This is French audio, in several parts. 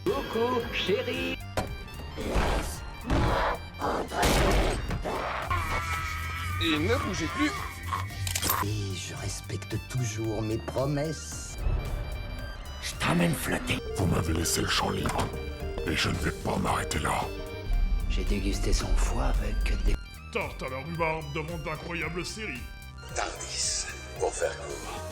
Coucou, chérie. Et ne bougez plus. Et je respecte toujours mes promesses. Je t'emmène flotter. Vous m'avez laissé le champ libre, et je ne vais pas m'arrêter là. J'ai dégusté son foie avec des... Tarte à la rhubarbe demande d'incroyables séries. Tardis, pour faire court.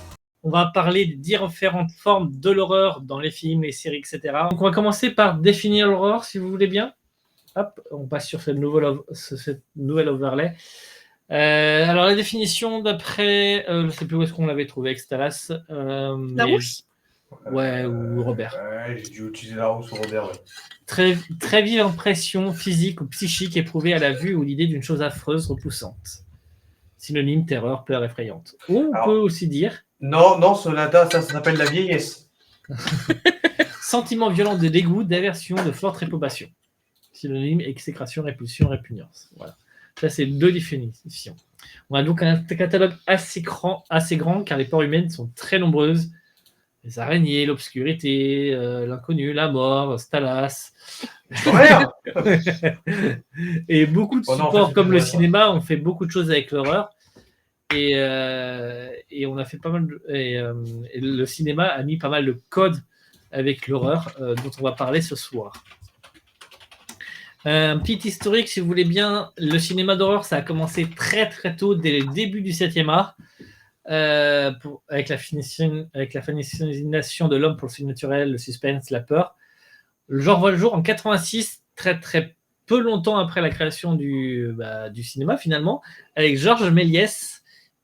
On va parler des différentes formes de l'horreur dans les films, les séries, etc. Donc on va commencer par définir l'horreur, si vous voulez bien. Hop, on passe sur cette nouvelle overlay. Alors la définition d'après, je ne sais plus où est-ce qu'on l'avait trouvé avec Stalas. Larousse. Ouais, ou Robert. Ouais, j'ai dû utiliser Larousse ou Robert. Ouais. Très vive impression physique ou psychique éprouvée à la vue ou l'idée d'une chose affreuse, repoussante. Synonyme terreur, peur effrayante. Ou on peut aussi dire... Non, Sonata, ça s'appelle la vieillesse. Sentiment violent de dégoût, d'aversion, de forte réprobation. Synonyme exécration, répulsion, répugnance. Voilà. Ça, c'est deux définitions. On a donc un catalogue assez grand car les peurs humaines sont très nombreuses. Les araignées, l'obscurité, l'inconnu, la mort, Stalas. Et beaucoup de supports comme le cinéma ont fait beaucoup de choses avec l'horreur. Et on a fait pas mal et le cinéma a mis pas mal de codes avec l'horreur dont on va parler ce soir. Un petit historique, si vous voulez bien, le cinéma d'horreur, ça a commencé très très tôt, dès le début du 7e art, avec la fascination de l'homme pour le surnaturel, le suspense, la peur. Le genre voit le jour en 86, très très peu longtemps après la création du cinéma finalement, avec Georges Méliès,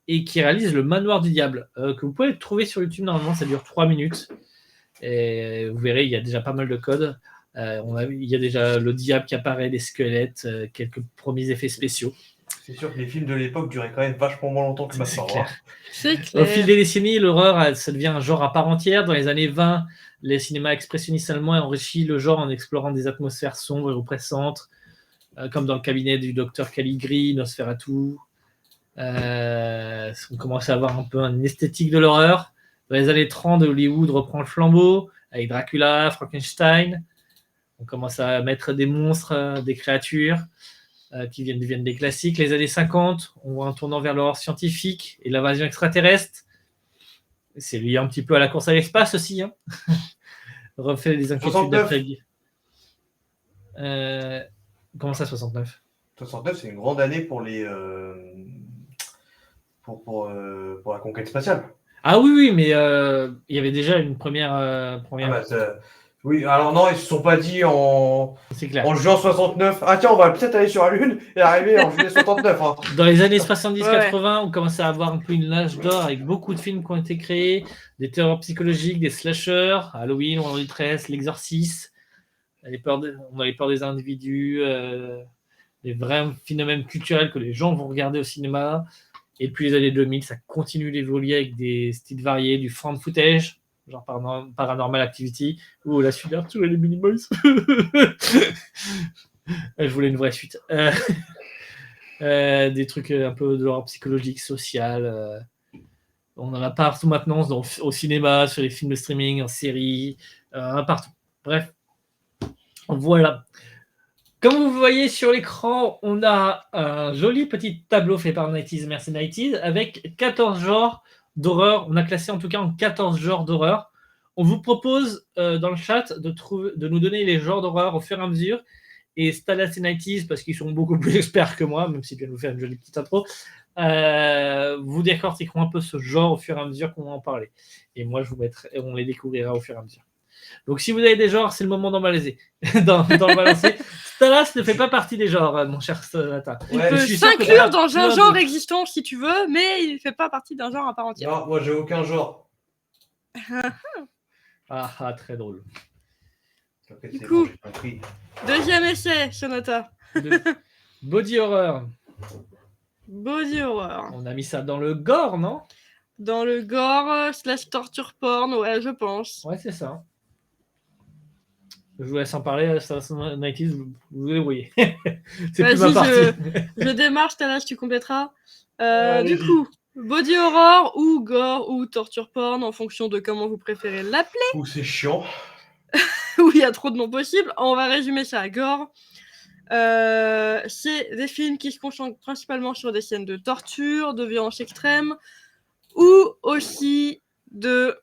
et qui réalise Le Manoir du Diable, que vous pouvez trouver sur YouTube. Normalement, ça dure 3 minutes. Et vous verrez, il y a déjà pas mal de codes. Il y a déjà le diable qui apparaît, des squelettes, quelques premiers effets spéciaux. C'est sûr que les films de l'époque duraient quand même vachement moins longtemps que maintenant. C'est clair. Au fil des décennies, l'horreur, ça devient un genre à part entière. Dans les années 20, les cinémas expressionnistes allemands ont enrichi le genre en explorant des atmosphères sombres et oppressantes, comme dans le cabinet du docteur Caligari, Nosferatu. On commence à avoir un peu une esthétique de l'horreur. Dans les années 30, Hollywood reprend le flambeau avec Dracula, Frankenstein. On commence à mettre des monstres, des créatures qui deviennent des classiques. Les années 50, on voit un tournant vers l'horreur scientifique et l'invasion extraterrestre. C'est lié un petit peu à la course à l'espace aussi. Hein. Refait des inquiétudes d'après. Comment ça, 69 ? 69, c'est une grande année pour les pour la conquête spatiale. Ah oui, mais il y avait déjà une première. Oui, alors non, ils se sont pas dit en juin 69. Ah tiens, on va peut-être aller sur la Lune et arriver en juillet 69. Hein. Dans les années 70-80, on commençait à avoir un peu une âge d'or avec beaucoup de films qui ont été créés, des terreurs psychologiques, des slashers, Halloween, Vendredi 13, L'Exorciste. On a les peurs des individus, des vrais phénomènes culturels que les gens vont regarder au cinéma. Et depuis les années 2000, ça continue d'évoluer avec des styles variés, du found footage, genre Paranormal Activity, ou la suite d'Arthur et les Minimoys. Je voulais une vraie suite. Des trucs un peu de l'horreur psychologique, sociale. On en a partout maintenant, au cinéma, sur les films de streaming, en série, partout. Bref, voilà. Comme vous voyez sur l'écran, on a un joli petit tableau fait par 90s Merci 90s avec 14 genres d'horreur. On a classé en tout cas en 14 genres d'horreur. On vous propose dans le chat de nous donner les genres d'horreur au fur et à mesure. Et Stalas et 90s, parce qu'ils sont beaucoup plus experts que moi, même s'ils viennent nous faire une jolie petite intro, vous décortiqueront un peu ce genre au fur et à mesure qu'on va en parler. Et moi, on les découvrira au fur et à mesure. Donc si vous avez des genres, c'est le moment d'en balancer. le balancer. Stalas ne fait pas partie des genres, mon cher Sonata. Il peut s'inclure dans un genre existant si tu veux, mais il ne fait pas partie d'un genre à part entière. Non, moi j'ai aucun genre. Très drôle. Du coup, deuxième essai, Sonata. Body horror. Body horror. On a mis ça dans le gore, non ? Dans le gore / torture porn, ouais, je pense. Ouais, c'est ça. Je vous laisse en parler, Stalas 90s, vous vous débrouillez. C'est plus ma partie. Je démarre, Stalas, tu compléteras. Du coup, body horror ou gore ou torture porn en fonction de comment vous préférez l'appeler. Ou c'est chiant. Oui, y a trop de noms possibles, on va résumer ça à gore. C'est des films qui se concentrent principalement sur des scènes de torture, de violence extrême, ou aussi de...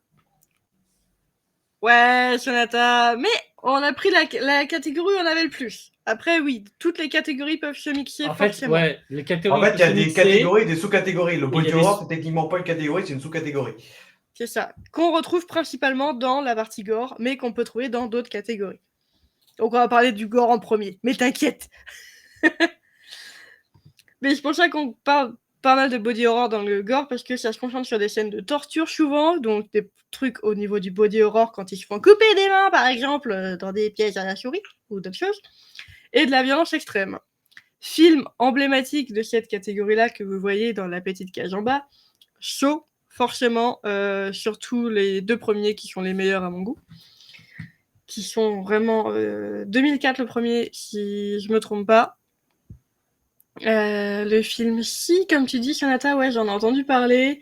Ouais, Sonata, mais on a pris la catégorie où on avait le plus. Après, oui, toutes les catégories peuvent se mixer En fait, forcément. ouais, les catégories. En fait, il y a peuvent se des mixer. catégories et des sous-catégories. Le Il y body a des- horror, c'est techniquement pas une catégorie, c'est une sous-catégorie. C'est ça, qu'on retrouve principalement dans la partie gore, mais qu'on peut trouver dans d'autres catégories. Donc on va parler du gore en premier, mais t'inquiète. Mais c'est pour ça qu'on parle pas mal de body horror dans le gore, parce que ça se concentre sur des scènes de torture souvent, donc des trucs au niveau du body horror quand ils se font couper des mains, par exemple, dans des pièges à la souris, ou d'autres choses, et de la violence extrême. Film emblématique de cette catégorie-là que vous voyez dans la petite cage en bas, Saw, forcément, surtout les 2 premiers qui sont les meilleurs à mon goût, qui sont vraiment 2004 le premier, si je me trompe pas. Le film, si, comme tu dis, Sonata, ouais, j'en ai entendu parler.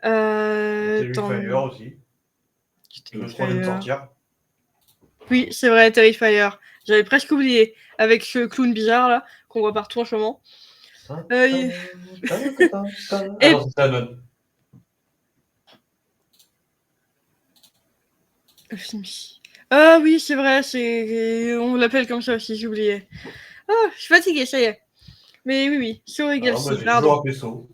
Terrifier aussi. Le troisième de sortir. Oui, c'est vrai, Terrifier. J'avais presque oublié, avec ce clown bizarre là qu'on voit partout en ce moment. Et- Ah non, c'est Anon. Le film. Ah oui, c'est vrai, on l'appelle comme ça aussi, j'oubliais. Ah, je suis fatiguée, ça y est. Mais oui, Saw égale Moi, si, j'ai pardon. toujours appelé Saw.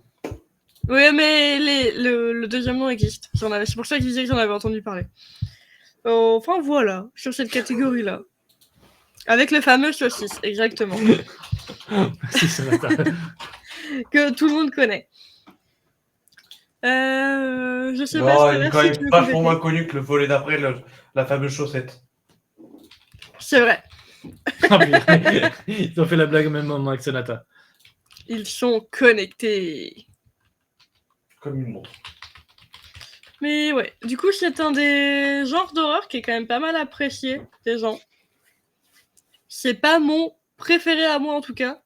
Oui, mais le deuxième nom existe. C'est pour ça que je disais que j'en avais entendu parler. Enfin voilà, sur cette catégorie-là. Avec le fameux saucisse, exactement. Si, Sonata. Que tout le monde connaît. Je sais Non, pas il est si quand tu même veux vachement compléter. moins connu que le volet d'après, la fameuse chaussette. C'est vrai. Ah, mais ils ont fait la blague au même moment avec Sonata. Ils sont connectés. Comme une montre. Mais ouais, du coup, c'est un des genres d'horreur qui est quand même pas mal apprécié des gens. C'est pas mon préféré à moi en tout cas.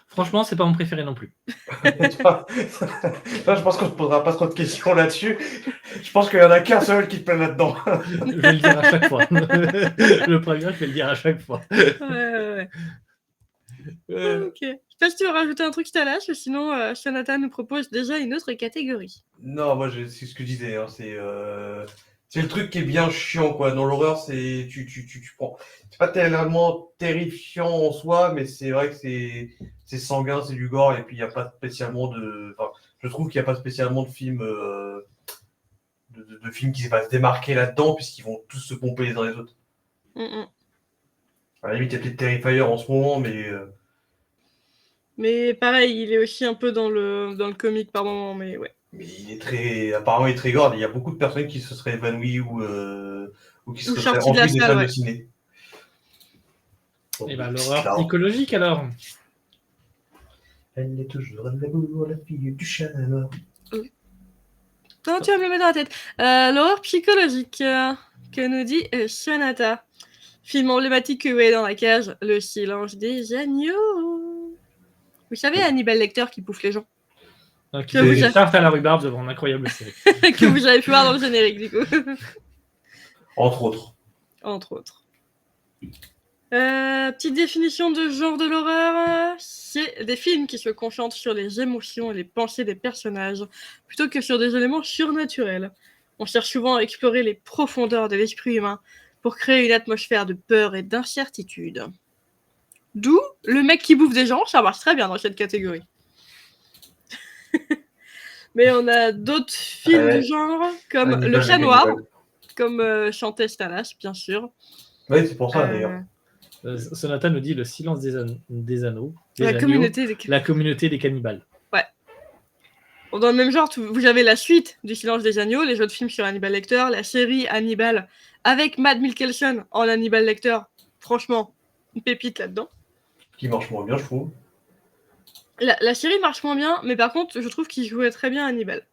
Franchement, c'est pas mon préféré non plus. Là, je pense qu'on se posera pas trop de questions là-dessus. Je pense qu'il y en a qu'un seul qui te plaît là-dedans. Je vais le dire à chaque fois. Le premier, je vais le dire à chaque fois. Ouais. Ok. Je sais pas si tu veux rajouter un truc, Stalas, ou sinon, Sonata nous propose déjà une autre catégorie. Non, moi, c'est ce que je disais. Hein, c'est le truc qui est bien chiant, quoi. Dans l'horreur, c'est tu prends. C'est pas tellement terrifiant en soi, mais c'est vrai que c'est sanguin, c'est du gore, et puis il y a pas spécialement de. Enfin, je trouve qu'il y a pas spécialement de films de films qui va se démarquer là-dedans, puisqu'ils vont tous se pomper les uns les autres. À la limite, il y a peut-être Terrifier en ce moment, mais. Mais pareil, il est aussi un peu dans le comique par moment, mais ouais. Mais apparemment, il est très gore. Il y a beaucoup de personnes qui se seraient évanouies ou qui se seraient sorties de la enfuies des salle, salles ouais. de ciné. Et bah, l'horreur psychologique alors. Elle est toujours en amour, la fille du chat noir. Non, tu vas me le mettre dans la tête. L'horreur psychologique, que nous dit Sonata. Film emblématique que vous voyez dans la cage, Le silence des agneaux. Vous savez, Hannibal Lecter qui bouffe les gens. Donc, Que vous il a- Tarte à la rhubarbe devant une incroyable série. que vous avez pu voir dans le générique, du coup. Entre autres. Entre autres. Petite définition de genre de l'horreur, c'est des films qui se concentrent sur les émotions et les pensées des personnages, plutôt que sur des éléments surnaturels. On cherche souvent à explorer les profondeurs de l'esprit humain pour créer une atmosphère de peur et d'incertitude. D'où le mec qui bouffe des gens, ça marche très bien dans cette catégorie. Mais on a d'autres films Ouais. du genre, comme Hannibal Le Chat Lecter. Noir, comme chantait Stalas, bien sûr. Oui, c'est pour ça d'ailleurs. Sonata nous dit le silence des anneaux. Des La agneaux, communauté des... la communauté des cannibales. Dans le même genre, vous avez la suite du Silence des Agneaux, les autres films sur Hannibal Lecter, la série Hannibal avec Mads Mikkelsen en Hannibal Lecter. Franchement, une pépite là-dedans. Qui marche moins bien, je trouve. La série marche moins bien, mais par contre, je trouve qu'il jouait très bien Hannibal.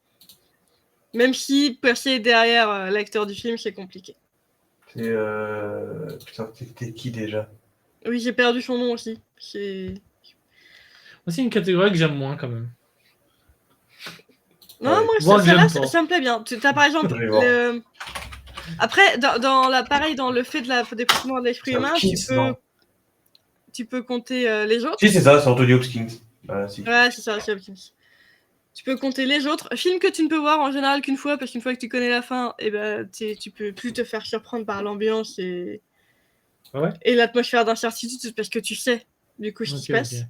Même si passer derrière l'acteur du film, c'est compliqué. C'est. Putain, c'était qui déjà? Oui, j'ai perdu son nom aussi. C'est Aussi une catégorie que j'aime moins quand même. Non, Ouais. moi, Moi, ça j'aime pas. me plaît bien. Tu as par exemple Je vais voir. Après, pareil, dans le fait des pouvoirs de l'esprit humain, tu peux compter les autres. Si, c'est ça, c'est Anthony Hopkins. Si. Ouais, c'est ça, c'est Hopkins. Tu peux compter les autres films que tu ne peux voir en général qu'une fois, parce qu'une fois que tu connais la fin, et ben, tu peux plus te faire surprendre par l'ambiance et l'atmosphère d'incertitude, parce que tu sais du coup ce qui se passe. Okay.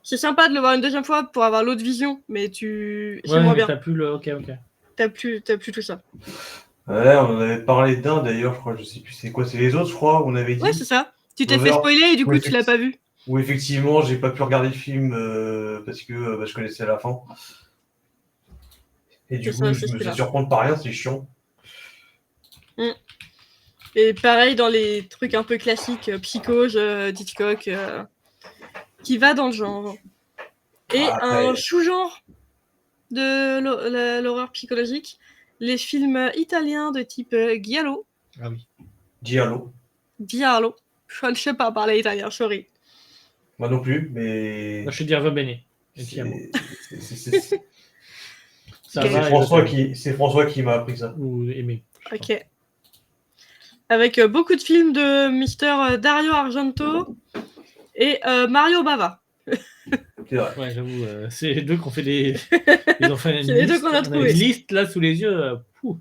C'est sympa de le voir une deuxième fois pour avoir l'autre vision, mais c'est moins bien. T'as plus le... Ok. T'as plus tout ça. Ouais, on en avait parlé d'un d'ailleurs, je crois, je sais plus c'est quoi, c'est les autres, je crois, on avait dit. Ouais, c'est ça. Tu t'es fait spoiler et du coup tu l'as pas vu. Où effectivement, j'ai pas pu regarder le film parce que je connaissais la fin. Et du coup, je me fais surprendre par rien, c'est chiant. Et pareil dans les trucs un peu classiques, Psychose, Hitchcock, qui va dans le genre. Et un sous-genre de l'horreur psychologique, les films italiens de type Giallo. Ah oui. Giallo. Je ne sais pas parler italien, sorry. Moi non plus, mais... Moi, je suis dire Bene. C'est François qui m'a appris ça. Ou Aimé. Ok. Avec beaucoup de films de Mister Dario Argento et Mario Bava. C'est vrai. Ouais, j'avoue, c'est les deux qu'on fait des... Ils ont fait une c'est les deux qu'on a trouvé. Une liste là sous les yeux.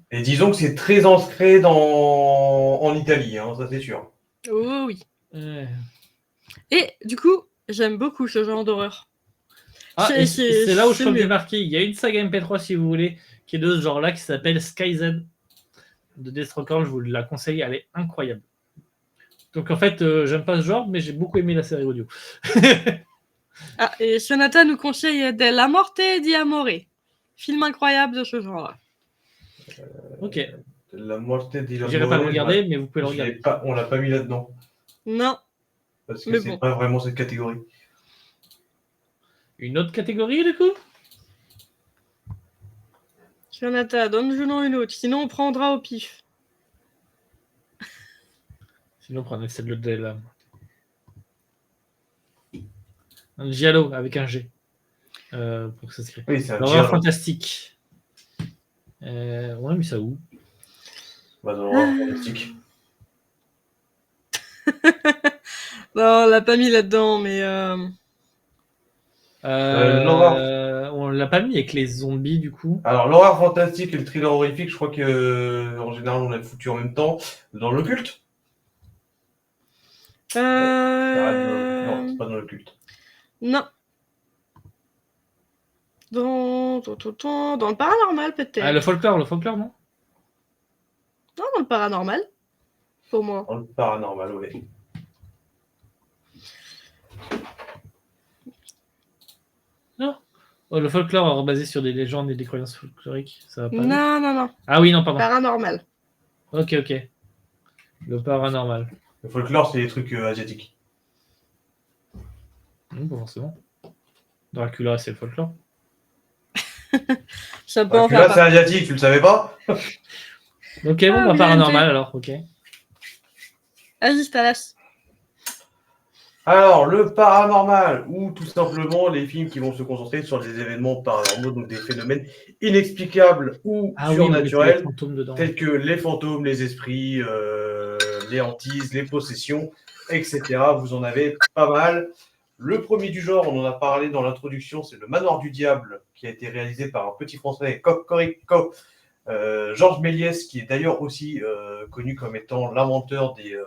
Et disons que c'est très ancré en Italie, hein, ça c'est sûr. Oh oui. Et du coup, j'aime beaucoup ce genre d'horreur. C'est là où je peux me démarquer. Il y a une saga MP3 si vous voulez, qui est de ce genre-là, qui s'appelle Skyzen de Destructor. Je vous la conseille, elle est incroyable. Donc en fait, j'aime pas ce genre, mais j'ai beaucoup aimé la série audio. Et Sonata nous conseille La Morte di Amore, film incroyable de ce genre-là. Ok. La Morte di Amore. J'irai pas le regarder, mais vous pouvez le regarder. On l'a pas mis là-dedans. Non. Parce que c'est pas vraiment cette catégorie. Une autre catégorie, du coup? Jonathan, donne-nous une autre, sinon on prendra au pif. Sinon, on prendra celle de là. Un Giallo avec un G. Pour que ça s'écrit. Oui, c'est un l'horreur fantastique. On a mis ça où? Dans l'horreur fantastique. Non, on l'a pas mis là-dedans, mais... on l'a pas mis avec les zombies, du coup. Alors, l'horreur fantastique et le thriller horrifique, je crois que en général, on l'a foutu en même temps. Dans l'occulte Non, c'est pas dans l'occulte. Non. Dans le paranormal, peut-être. Le folklore, non? Non, dans le paranormal. Pour moi. Dans le paranormal, oui. Non. Le folklore basé sur des légendes et des croyances folkloriques, ça va pas. Non. Ah oui, non, pardon. Paranormal. Ok. Le paranormal. Le folklore, c'est les trucs asiatiques. Non, pas forcément. Dracula, c'est le folklore. Ça peut Dracula, c'est asiatique, tu le savais pas? Ok, paranormal alors, ok. Vas-y, Stalas. Alors, le paranormal, ou tout simplement les films qui vont se concentrer sur des événements paranormaux, donc des phénomènes inexplicables ou surnaturels, tels que les fantômes, les esprits, les hantises, les possessions, etc. Vous en avez pas mal. Le premier du genre, on en a parlé dans l'introduction, c'est Le Manoir du Diable, qui a été réalisé par un petit Français, Cocorico, Georges Méliès, qui est d'ailleurs aussi connu comme étant l'inventeur des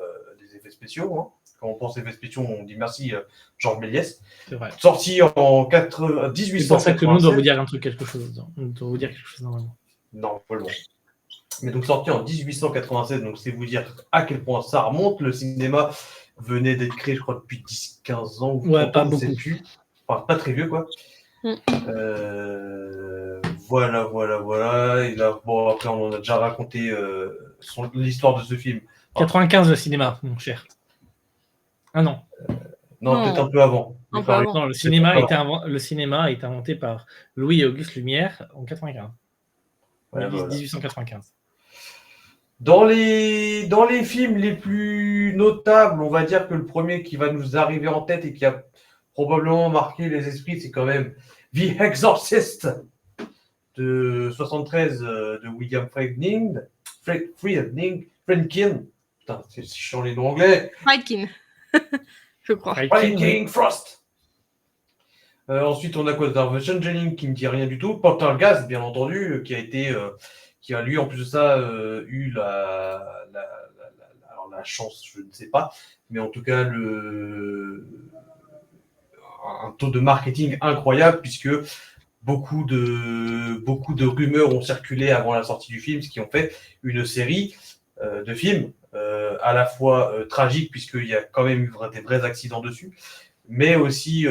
effets spéciaux. Hein. Quand on pense effets spéciaux, on dit merci Georges Méliès. C'est vrai. Sorti en 1887. C'est pour ça que tout le monde doit vous dire quelque chose. On doit vous dire quelque chose normalement. Non, pas loin. Mais donc sorti en 1887, donc c'est vous dire à quel point ça remonte. Le cinéma venait d'être créé, je crois, depuis 10-15 ans. Ouais, pas beaucoup. Enfin, pas très vieux, quoi. Voilà. Et là, bon, après, on en a déjà raconté l'histoire de ce film. 95, le cinéma, mon cher. Ah non. Non, peut-être un peu avant. Non, le cinéma a été inventé par Louis-Auguste Lumière en 95. Ouais, 1895. Dans les films les plus notables, on va dire que le premier qui va nous arriver en tête et qui a probablement marqué les esprits, c'est quand même The Exorcist de 73 de William Friedkin, Friedkin. Putain, c'est chiant les noms anglais. Friedkin. Je crois. Friedkin Frost. Ensuite, on a quoi d'autre? Changeling qui ne dit rien du tout. Poltergeist, bien entendu, qui a lui, en plus de ça, eu alors la chance, je ne sais pas, mais en tout cas, un taux de marketing incroyable, puisque beaucoup de rumeurs ont circulé avant la sortie du film, ce qui ont fait une série de films à la fois tragique, puisqu'il y a quand même eu des vrais accidents dessus, mais aussi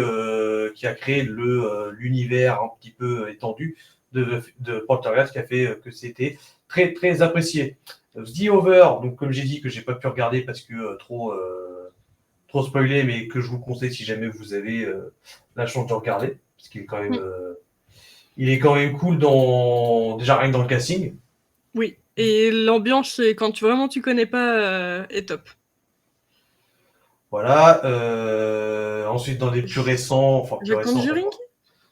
qui a créé l'univers un petit peu étendu de Poltergeist, qui a fait que c'était très très apprécié. The Over, donc comme j'ai dit que j'ai pas pu regarder parce que trop spoilé, mais que je vous conseille si jamais vous avez la chance de regarder, parce qu'il est quand même il est quand même cool déjà rien que dans le casting. Oui, et l'ambiance, quand tu connais pas, est top. Voilà. Ensuite, dans des plus récents, The Conjuring.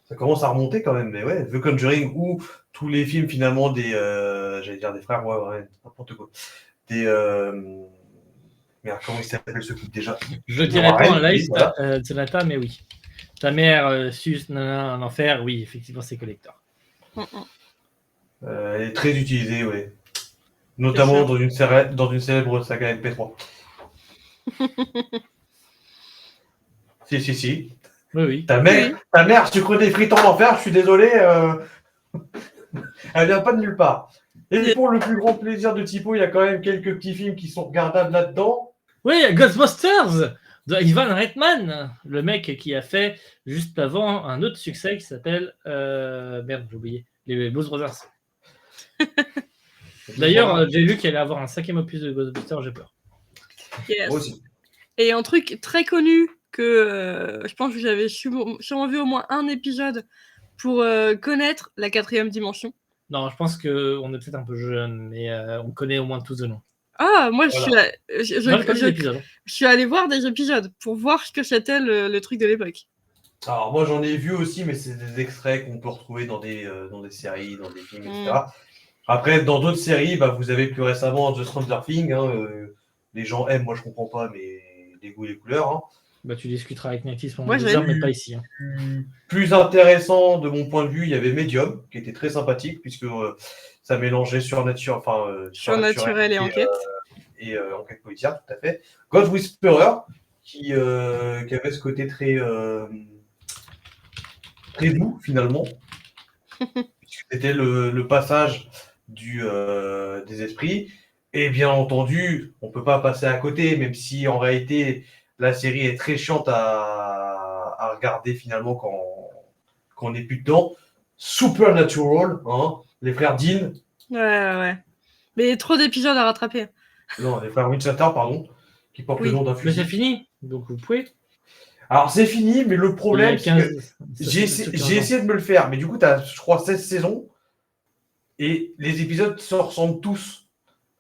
Ça commence à remonter quand même, mais ouais, The Conjuring ou tous les films finalement j'allais dire des frères, ouais, n'importe quoi. Merde, comment il s'appelle ce couple déjà? Je dirais pas en live, Jonathan, mais oui. Ta mère, sus, un enfer, oui, effectivement, c'est collector. Elle est très utilisée, ouais. Notamment dans une célèbre saga MP3. Si. Oui. Ta mère, sucre des frites en enfer, je suis désolé. Elle vient pas de nulle part. Et pour le plus grand plaisir de Thibaut, il y a quand même quelques petits films qui sont regardables là-dedans. Oui, il y a Ghostbusters de Ivan Reitman, le mec qui a fait juste avant un autre succès qui s'appelle merde, j'ai oublié, les Blues Brothers. D'ailleurs, j'ai lu qu'il allait avoir un 5e opus de Ghostbusters, j'ai peur. Yes. Moi aussi. Et un truc très connu que je pense que j'avais sûrement vu au moins un épisode pour connaître la 4e dimension. Non, je pense qu'on est peut-être un peu jeune, mais on connaît au moins tous de nom. Ah, moi, Voilà. je suis allé voir des épisodes pour voir ce que c'était le truc de l'époque. Alors moi j'en ai vu aussi, mais c'est des extraits qu'on peut retrouver dans des séries, dans des films, etc. Après, dans d'autres séries, vous avez plus récemment The Stranger Things. Les gens aiment, moi je comprends pas, mais les goûts et les couleurs. Tu discuteras avec Nactis pendant 2 heures, mais pas ici. Plus intéressant de mon point de vue, il y avait Medium, qui était très sympathique, puisque ça mélangeait surnaturel et enquête. Et enquête policière, tout à fait. God Whisperer, qui avait ce côté très doux, finalement. Puisque c'était le passage des esprits. Et bien entendu, on ne peut pas passer à côté, même si en réalité, la série est très chiante à regarder finalement quand on n'est plus dedans. Supernatural, les frères Dean. Ouais. Mais trop d'épisodes à rattraper. Non, les frères Winchester, pardon, qui portent le nom d'un fusil. Mais c'est fini, donc vous pouvez. Alors c'est fini, mais le problème, c'est que j'ai essayé de me le faire, mais du coup, tu as, je crois, 16 saisons, et les épisodes se ressemblent tous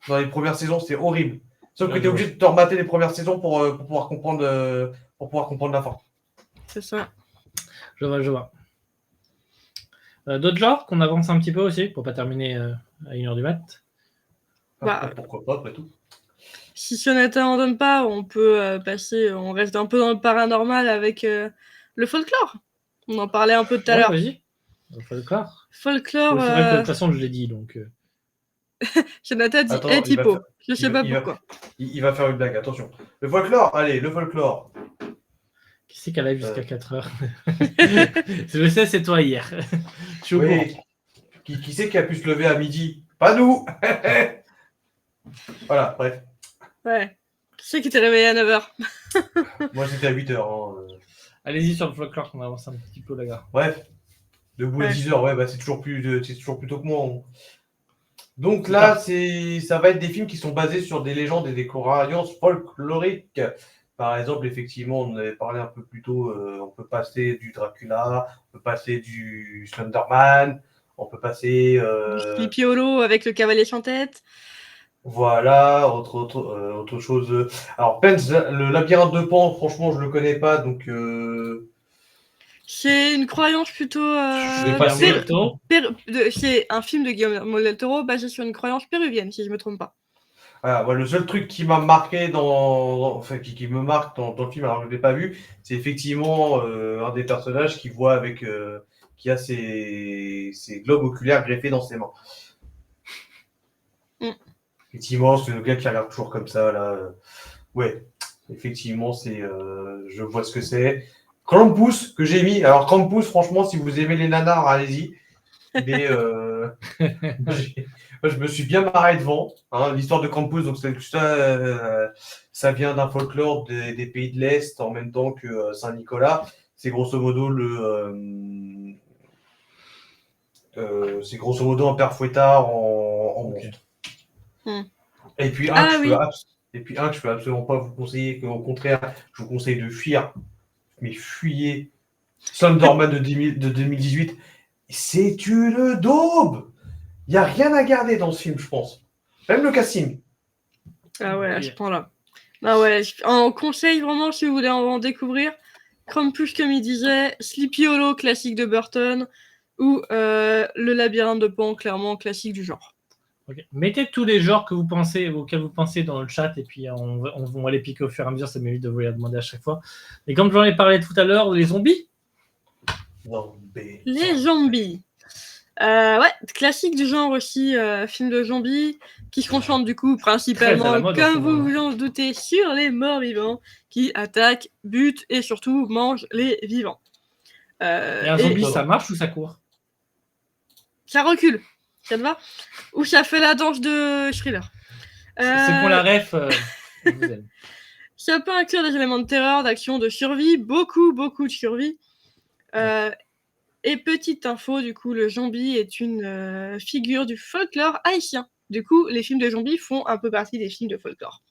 dans les premières saisons, c'est horrible. Sauf que tu es obligé de te remater les premières saisons pour pouvoir comprendre la fin. C'est ça. Je vois. D'autres genres qu'on avance un petit peu aussi, pour pas terminer à 1h du mat. Pourquoi pas, après tout. Si Jonathan en donne pas, on peut passer, on reste un peu dans le paranormal avec le folklore. On en parlait un peu tout à l'heure. Vas-y, le folklore. Folklore. C'est vrai que de toute façon, je l'ai dit, donc... Jonathan dit Attends, typo. Je sais pas pourquoi. Il va faire une blague, attention. Le folklore, allez, le folklore. Qui c'est qu'elle a jusqu'à 4h? Je sais, c'est toi hier. Je suis au courant. Qui c'est qui a pu se lever à midi? Pas nous. Voilà, bref. Ouais. Qui c'est qui t'est réveillé à 9h? Moi, c'était à 8h. Allez-y sur le folklore, qu'on avance un petit peu, les gars. Bref. Debout à 10h, c'est toujours plus tôt que moi. Donc là, ça va être des films qui sont basés sur des légendes et des croyances folkloriques. Par exemple, effectivement, on avait parlé un peu plus tôt, on peut passer du Dracula, on peut passer du Slenderman, on peut passer... Du Sleepy Hollow avec le cavalier sans tête. Voilà, autre chose. Alors, Pence, le labyrinthe de Pan, franchement, je le connais pas, donc... C'est une croyance plutôt... c'est un film de Guillermo del Toro basé sur une croyance péruvienne, si je me trompe pas. Voilà, moi, le seul truc qui m'a marqué enfin, qui me marque dans le film, alors que je ne l'ai pas vu, c'est effectivement un des personnages qui voit avec, qui a ses globes oculaires greffés dans ses mains. Mm. Effectivement, c'est le gars qui regarde toujours comme ça, là. Ouais, effectivement, je vois ce que c'est. Krampus, que j'ai mis. Alors, Krampus, franchement, si vous aimez les nanars, allez-y. Mais je me suis bien marré devant. Hein, l'histoire de Krampus, donc ça vient d'un folklore des pays de l'Est en même temps que Saint-Nicolas. C'est grosso modo c'est grosso modo un père fouettard en monstre. Hmm. Et puis un que je peux absolument pas vous conseiller, qu'au contraire, je vous conseille de fuir. Mais fuyez. Thunderman de 2018. C'est une daube. Il n'y a rien à garder dans ce film, je pense. Même le casting. Ah ouais, à ce point-là. Ah ouais, on conseille vraiment, si vous voulez en découvrir, Krampus, comme il disait, Sleepy Hollow, classique de Burton, ou Le Labyrinthe de Pan, clairement classique du genre. Okay. Mettez tous les genres auxquels vous pensez dans le chat, et puis on va les piquer au fur et à mesure, ça m'évite de vous les demander à chaque fois. Et comme j'en ai parlé tout à l'heure, les zombies. Les zombies. Ouais, classique du genre aussi, film de zombies, qui se concentre du coup principalement, comme vous vous en doutez, sur les morts vivants, qui attaquent, butent et surtout mangent les vivants. Et un zombie, ça marche ou ça court? Ça recule, ça te va? Ou ça fait la danse de Thriller. C'est pour la ref. Ça peut inclure des éléments de terreur, d'action, de survie, beaucoup de survie. Et petite info, du coup, le zombie est une figure du folklore haïtien. Du coup, les films de zombies font un peu partie des films de folklore.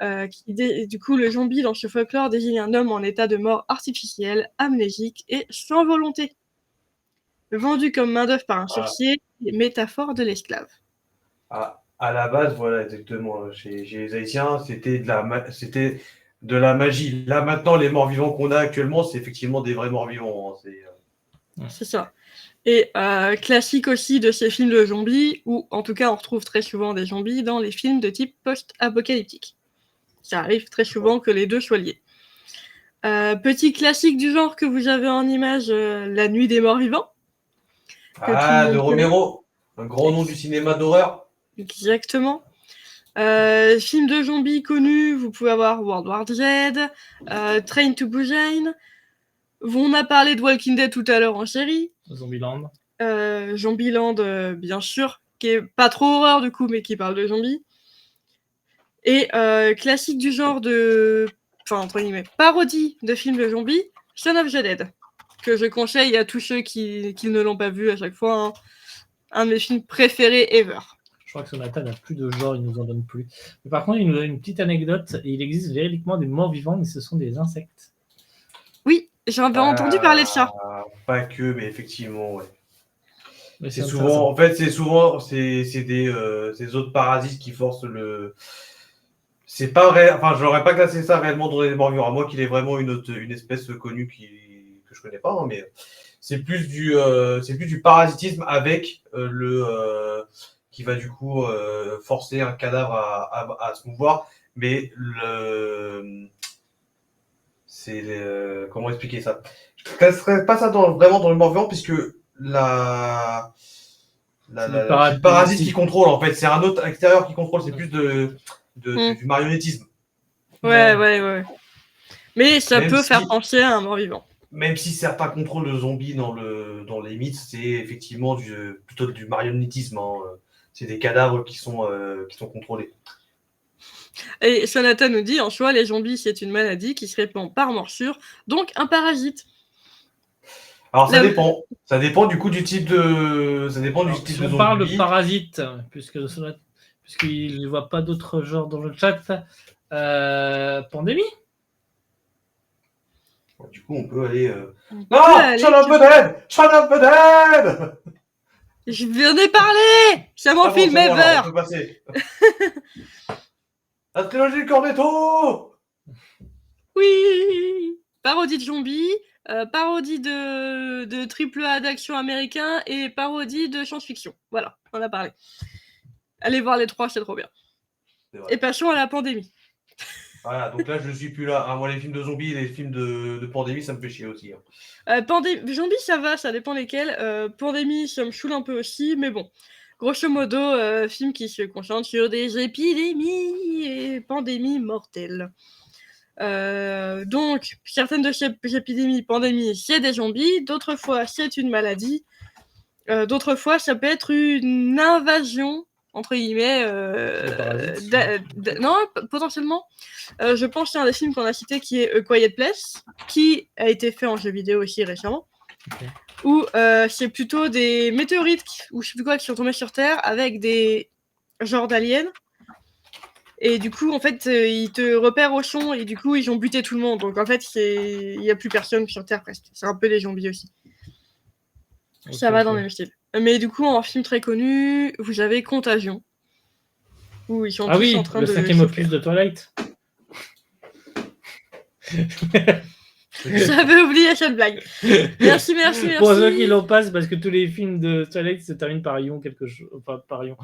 Du coup, le zombie dans ce folklore désigne un homme en état de mort artificielle, amnésique et sans volonté. Vendu comme main-d'œuvre par un sorcier, métaphore de l'esclave. À la base, voilà, exactement. Chez les Haïtiens, c'était de la magie. Là, maintenant, les morts-vivants qu'on a actuellement, c'est effectivement des vrais morts-vivants. Hein. C'est ça. Et classique aussi de ces films de zombies, où en tout cas on retrouve très souvent des zombies dans les films de type post-apocalyptique. Ça arrive très souvent que les deux soient liés. Petit classique du genre que vous avez en image, La Nuit des Morts Vivants. De Romero, un grand nom du cinéma d'horreur. Exactement. Film de zombies connu, vous pouvez avoir World War Z, Train to Busan. On a parlé de Walking Dead tout à l'heure en série. Zombieland. Zombieland, bien sûr, qui est pas trop horreur du coup, mais qui parle de zombies. Et classique du genre entre guillemets, parodie de films de zombies, Shaun of the Dead, que je conseille à tous ceux qui ne l'ont pas vu à chaque fois. Hein. Un de mes films préférés ever. Je crois que Sonata n'a plus de genre, il nous en donne plus. Mais par contre, il nous donne une petite anecdote. Il existe véridiquement des morts vivants, mais ce sont des insectes. Oui, j'avais entendu parler de ça. Pas que, mais effectivement, ouais. Mais c'est souvent des autres parasites qui forcent le. C'est pas vrai. Enfin, j'aurais pas classé ça réellement dans les morts vivants. À moi qu'il est vraiment une espèce connue que je connais pas, hein, mais c'est plus du parasitisme avec qui va du coup forcer un cadavre à se mouvoir. Mais comment expliquer ça? Je ne classerais pas ça vraiment dans le mort-vivant, puisque le parasite qui contrôle, en fait, c'est un autre extérieur qui contrôle, c'est plus du marionnettisme. Ouais. Mais ça peut faire penser à un mort-vivant. Même si certains contrôles de zombies dans les mythes, c'est effectivement plutôt du marionnettisme. Hein. C'est des cadavres qui sont contrôlés. Et Sonata nous dit, en soi, les zombies, c'est une maladie qui se répand par morsure, donc un parasite. Alors ça dépend. Ça dépend du coup du type de. Ça dépend du type de zombie. On parle de parasite, puisqu'il ne voit pas d'autres genres dans le chat. Pandémie. Du coup, on peut aller. Non, Shaun of the Dead. Shaun of the Dead. Je viens de parler. C'est mon film ever. On peut passer. La trilogie de Cornetto. Oui. Parodie de zombies, parodie de AAA d'action américain et parodie de science-fiction. Voilà, on a parlé. Allez voir les trois, c'est trop bien. C'est vrai. Et passons à la pandémie. Voilà, donc là, je ne suis plus là. Moi, les films de zombies et les films de pandémie, ça me fait chier aussi. Zombies, ça va, ça dépend lesquels. Pandémie, ça me saoule un peu aussi, mais bon. Grosso modo, film qui se concentre sur des épidémies et pandémies mortelles. Donc, certaines de ces épidémies, pandémies, c'est des zombies. D'autres fois, c'est une maladie. D'autres fois, ça peut être une invasion, entre guillemets. Non, potentiellement. Je pense à un des films qu'on a cité qui est A Quiet Place, qui a été fait en jeu vidéo aussi récemment. Ok. Où c'est plutôt des météorites ou je sais plus quoi qui sont tombés sur Terre avec des genres d'aliens. Et du coup, en fait, ils te repèrent au son et du coup, ils ont buté tout le monde. Donc en fait, il n'y a plus personne sur Terre presque. C'est un peu des zombies aussi. Ça va dans le même style. Mais du coup, en film très connu, vous avez Contagion. Où ils sont tous en train de... le 5e opus de Twilight. J'avais oublié cette blague. Merci. Pour ceux qui l'ont pas, c'est parce que tous les films de Twilight se terminent par ion quelque chose. Enfin, par ion.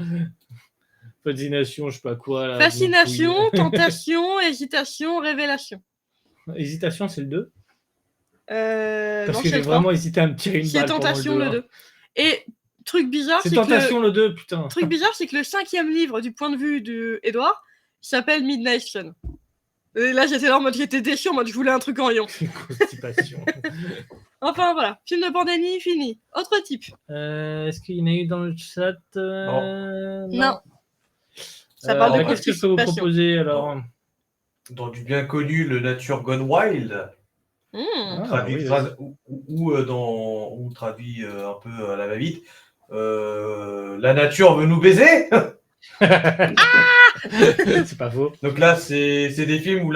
Fascination, je sais pas quoi. Là, Fascination, tentation, hésitation, révélation. Hésitation, c'est le 2 Parce que j'ai vraiment hésité à me tirer une balle. C'est Tentation le 2. Et truc bizarre, c'est Tentation le 2, putain. Truc bizarre, c'est que le 5e livre du point de vue d'Edouard s'appelle Midnight Sun. Et là, j'étais là en mode, j'étais déçu, en mode, je voulais un truc en rayon. Constipation. Enfin, voilà. Film de pandémie, fini. Autre type. Est-ce qu'il y en a eu dans le chat Non. Ça parle de qu'est-ce que je peux vous proposer alors? Dans du bien connu, le Nature Gone Wild. Ou traduit un peu à la va-vite. La nature veut nous baiser. C'est pas faux. Donc là, c'est des films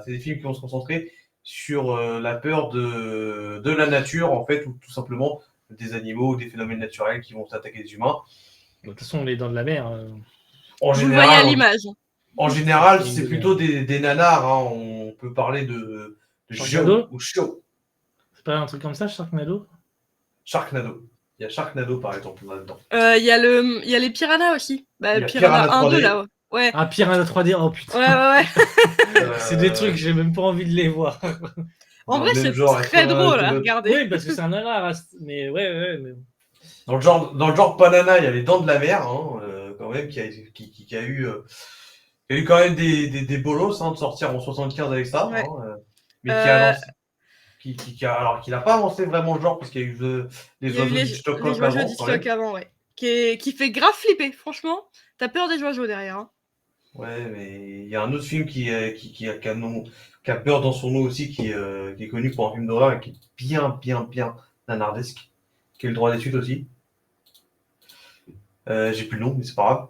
c'est des films qui vont se concentrer sur la peur de la nature, en fait, ou tout simplement des animaux ou des phénomènes naturels qui vont s'attaquer des humains. De toute façon, on est dans de la mer. En Vous général, le voyez à l'image. En général, c'est plutôt des nanars. Hein. On peut parler de Sharknado ou Show. C'est pas un truc comme ça, Sharknado? Sharknado. Il y a Sharknado, par exemple, là-dedans. Il y a les piranhas aussi. Bah, Piranha 1, 2, là. Ouais. Ah, Piranha 3D, oh putain. Ouais. C'est des trucs, j'ai même pas envie de les voir. En vrai, c'est très drôle à regarder. Oui, parce que c'est un nanar. Mais ouais. Mais... Dans le genre Banana, il y a les Dents de la Mer, hein, quand même, qui a eu quand même des bolos de sortir en 75 avec ça. Ouais. Hein, mais qui n'a pas avancé vraiment le genre, parce qu'il y a eu les oiseaux d'Hitchcock avant, ouais. Qui fait grave flipper, franchement. T'as peur des oiseaux derrière. Hein. Ouais, mais il y a un autre film qui a peur dans son nom aussi, qui est connu pour un film d'horreur et qui est bien nanardesque, qui est Le Droit d'étude aussi. J'ai plus le nom, mais c'est pas grave.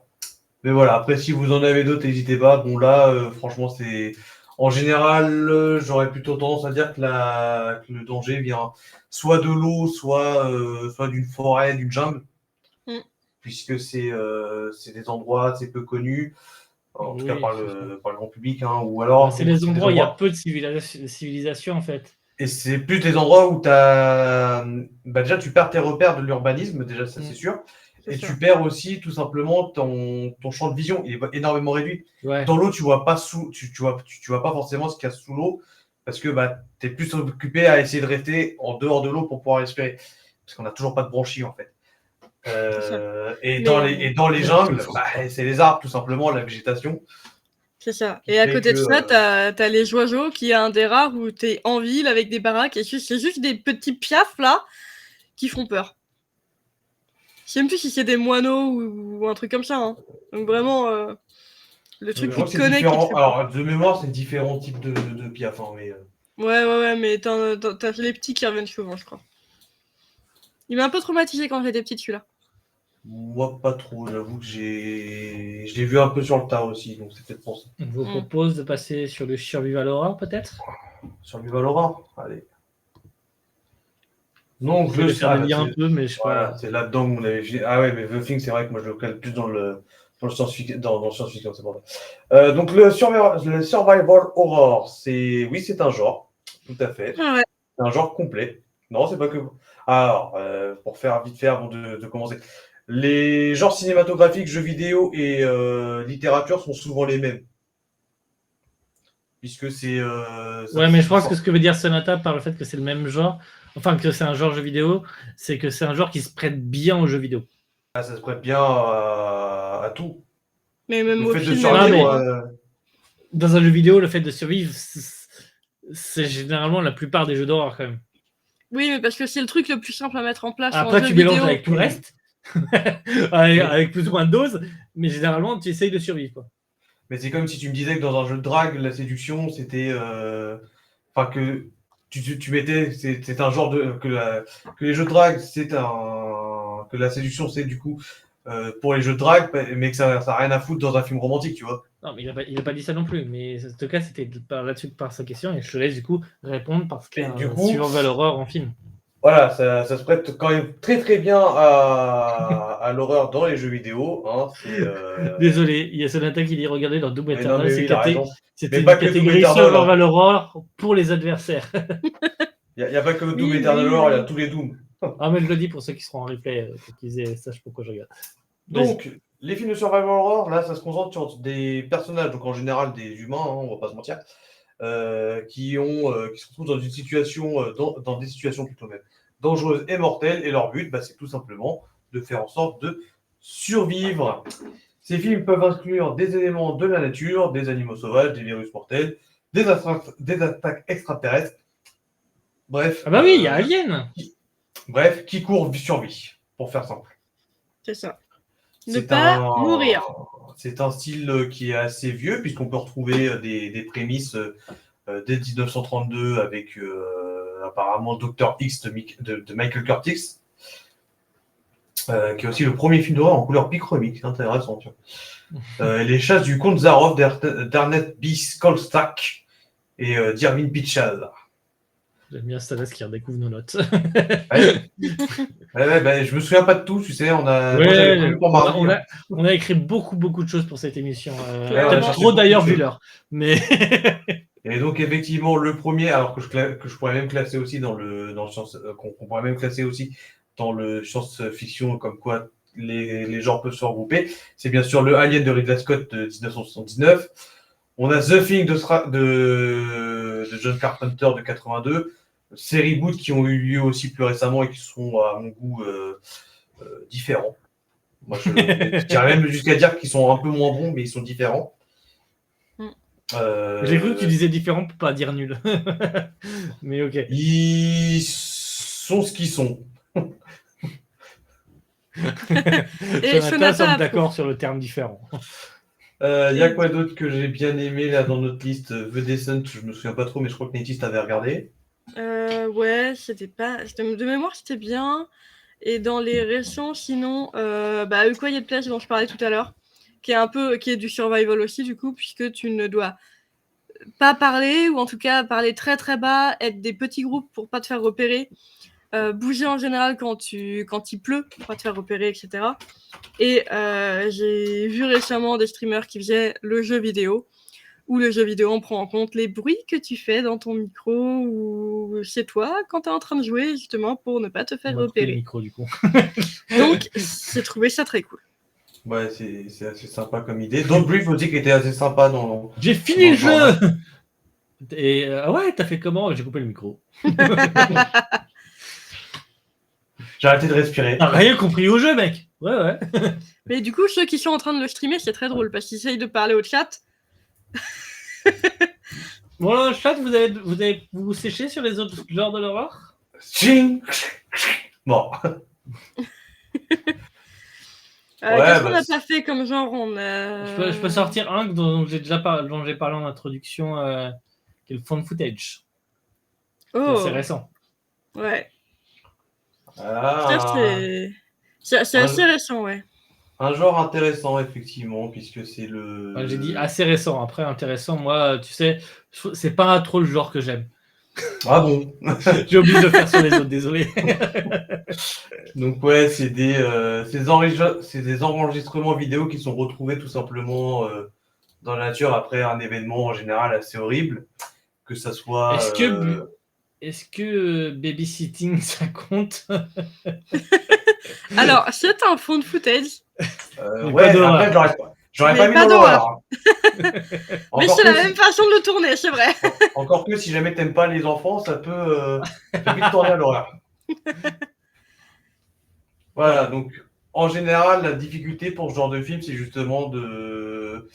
Mais voilà, après, si vous en avez d'autres, n'hésitez pas. Bon, là, franchement, c'est... En général, j'aurais plutôt tendance à dire que le danger vient soit de l'eau, soit d'une forêt, d'une jungle. Puisque c'est des endroits assez peu connus, en tout cas par le grand public. Hein, ou alors, c'est les endroits où il y a peu de civilisation, en fait. Et c'est plus des endroits où déjà, tu perds tes repères de l'urbanisme, déjà, ça c'est sûr. Et tu perds aussi tout simplement ton champ de vision, il est énormément réduit. Ouais. Dans l'eau, tu vois pas tu vois pas forcément ce qu'il y a sous l'eau, parce que tu es plus occupé à essayer de rester en dehors de l'eau pour pouvoir respirer. Parce qu'on n'a toujours pas de branchies, en fait. Dans les jungles, c'est les arbres, tout simplement, la végétation. C'est ça. Et à côté de ça, t'as les oiseaux, qui est un des rares où t'es en ville avec des baraques, et c'est juste des petits piafs, là, qui font peur. Je sais même plus si c'est des moineaux ou un truc comme ça. Hein. Donc vraiment, le truc qui te connecte. Alors, de mémoire, c'est différents types de piafs. Hein, mais... Ouais, mais t'as les petits qui reviennent souvent, je crois. Il m'a un peu traumatisé quand j'étais petite, celui-là. Moi, pas trop. J'avoue que je l'ai vu un peu sur le tard aussi, donc c'est peut-être pour ça. Je vous propose de passer sur le Survival Horror, peut-être? Survival Horror? Allez. Non, je vais faire un peu, mais je sais pas. C'est là-dedans que vous l'avez vu. Ah ouais, mais The Thing, c'est vrai que moi je le cale plus dans le science-fiction, c'est bon. Donc le survival horror, c'est un genre, tout à fait. Ah ouais. C'est un genre complet. Non, c'est pas que. Alors, pour faire vite fait avant de commencer. les genres cinématographiques, jeux vidéo et littérature sont souvent les mêmes. Puisque c'est... Ouais, mais je pense que ce que veut dire Sonata par le fait que c'est le même genre, enfin que c'est un genre jeu vidéo, c'est que c'est un genre qui se prête bien aux jeux vidéo. ça se prête bien à tout. Mais même Le au fait de film, survivre... Dans un jeu vidéo, le fait de survivre, c'est généralement la plupart des jeux d'horreur quand même. Oui, mais parce que c'est le truc le plus simple à mettre en place. Après, en tu jeu mélanges vidéo. avec tout le reste, avec plus ou moins de doses, mais généralement, tu essayes de survivre, quoi. Mais c'est comme si tu me disais que dans un jeu de drague, la séduction, c'était... Enfin, que tu mettais... C'est un genre de... Que les jeux de drague, que la séduction, c'est du coup... pour les jeux de drague, mais que ça n'a rien à foutre dans un film romantique, tu vois. Non, mais il a pas dit ça non plus. Mais en tout cas, c'était là-dessus par sa question. Et je te laisse du coup répondre parce qu'il y a du un coup, survival horror en film. Voilà, ça se prête quand même très très bien à l'horreur dans les jeux vidéo. Hein, Désolé, il y a Sonata qui dit regardez dans Doom Eternal, c'était une pas que catégorie Doom Eternal, survival horror pour les adversaires. Il n'y a pas que Doom Eternal Horror, il y a tous les Doom. Ah, mais je le dis pour ceux qui seront en replay, pour qu'ils sachent pourquoi je regarde. Donc, les films de survival horror, là, ça se concentre sur des personnages, donc en général des humains, hein, on va pas se mentir, qui se retrouvent dans une situation, dans des situations plutôt même dangereuses et mortelles, et leur but, c'est tout simplement de faire en sorte de survivre. Ces films peuvent inclure des éléments de la nature, des animaux sauvages, des virus mortels, des attaques extraterrestres. Bref. Ah bah oui, il y a Alien. Bref, qui court survie, pour faire simple. C'est ça. Ne pas mourir. C'est un style qui est assez vieux, puisqu'on peut retrouver des prémices dès 1932 avec apparemment Dr. X de Michael Curtis, qui est aussi le premier film d'horreur en couleur bichronique. C'est intéressant. Les chasses du comte Zarov d'Ernest B. Skolstack et d'Irving Pichal. J'aime bien Stadas qui redécouvre nos notes. Je me souviens pas de tout, tu sais. On a écrit beaucoup de choses pour cette émission. Peut-être trop d'ailleurs vu l'heure. Mais et donc effectivement le premier, alors que je pourrais même classer aussi dans le qu'on pourrait même classer aussi dans le science-fiction, comme quoi les genres peuvent se regrouper, c'est bien sûr le Alien de Ridley Scott de 1979. On a The Thing de John Carpenter de 82. Ces reboots qui ont eu lieu aussi plus récemment et qui sont à mon goût différents. Moi, je dirais même jusqu'à dire qu'ils sont un peu moins bons, mais ils sont différents. J'ai cru que tu disais différent pour pas dire nul. Mais ok. Ils sont ce qu'ils sont. Et Sonata sommes d'accord sur le terme différent. Il y a quoi d'autre que j'ai bien aimé là dans notre liste? The Descent, je me souviens pas trop, mais je crois que Nétis t'avait regardé. Ouais, c'était pas. De mémoire, c'était bien. Et dans les récents, sinon, A Quiet Place dont je parlais tout à l'heure, qui est du survival aussi, du coup, puisque tu ne dois pas parler, ou en tout cas parler très très bas, être des petits groupes pour pas te faire repérer, bouger en général quand il pleut pour pas te faire repérer, etc. Et j'ai vu récemment des streamers qui faisaient le jeu vidéo, où le jeu vidéo on prend en compte les bruits que tu fais dans ton micro ou chez toi quand tu es en train de jouer, justement pour ne pas te faire repérer. Le micro, du coup. Donc j'ai trouvé ça très cool. Ouais, c'est assez sympa comme idée. Don't Breathe aussi qui était assez sympa dans... J'ai fini le jeu. Et ouais, t'as fait comment? J'ai coupé le micro. J'ai arrêté de respirer. T'as rien compris au jeu, mec. Ouais. Mais du coup, ceux qui sont en train de le streamer, c'est très drôle parce qu'ils essayent de parler au chat. Bon, le chat, vous séchez sur les autres genres de l'horreur? Bon. Qu'est-ce qu'on n'a pas fait comme genre? Je peux sortir un dont j'ai parlé en introduction, qui est le found footage. Oh. C'est récent. Ouais. C'est assez récent, ouais. Un genre intéressant, effectivement, puisque c'est le... J'ai dit assez récent. Après, intéressant, moi, tu sais, c'est pas trop le genre que j'aime. Ah bon? J'ai oublié de le faire sur les autres, désolé. Donc ouais, c'est des enregistrements vidéo qui sont retrouvés tout simplement dans la nature après un événement en général assez horrible. Que ça soit... Est-ce que babysitting, ça compte? Alors, c'est un fond de footage, Mais Ouais, pas d'horreur. après, j'aurais Mais pas mis pas dans l'horreur. hein. mais Encore c'est la que même façon de le tourner, c'est vrai. Encore que si jamais t'aimes pas les enfants, ça peut vite tourner à l'horreur. Voilà, donc en général, la difficulté pour ce genre de film, c'est justement de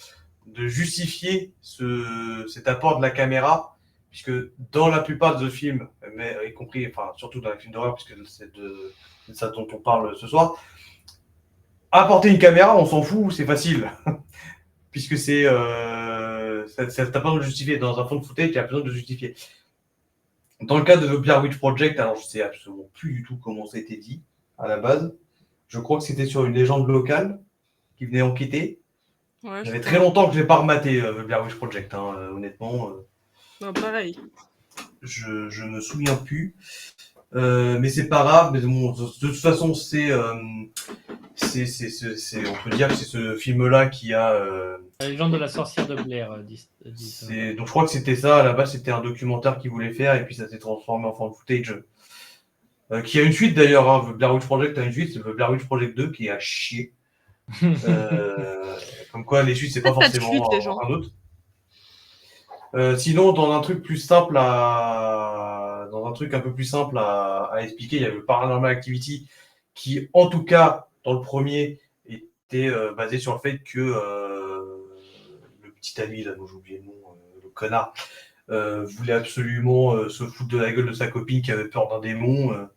justifier cet apport de la caméra, puisque dans la plupart de films, mais y compris, enfin surtout dans les films d'horreur, puisque c'est de ça dont on parle ce soir, apporter une caméra, on s'en fout, c'est facile, puisque ça t'as pas besoin de justifier. Dans un fond de footage, tu as besoin de justifier. Dans le cas de The Blair Witch Project, alors je sais absolument plus du tout comment ça a été dit à la base. Je crois que c'était sur une légende locale qui venait enquêter. Ouais, Ça fait très longtemps que je l'ai pas rematé, The Blair Witch Project, honnêtement. Non, pareil. Je me souviens plus. Mais c'est pas grave. Mais bon, de toute façon, on peut dire que c'est ce film-là qui a. La légende de la sorcière de Blair, Donc je crois que c'était ça. À la base, c'était un documentaire qu'il voulait faire et puis ça s'est transformé en fan footage. Qui a une suite d'ailleurs. The Blair Witch Project a une suite, c'est The Blair Witch Project 2 qui est à chier. Comme quoi, les suites, c'est pas Pas de forcément suite, les gens. un autre. Sinon, dans un truc plus simple dans un truc un peu plus simple à expliquer, il y avait le Paranormal Activity qui, en tout cas, dans le premier, était basé sur le fait que le petit ami, là, dont j'ai oublié le nom, le connard, voulait absolument se foutre de la gueule de sa copine qui avait peur d'un démon.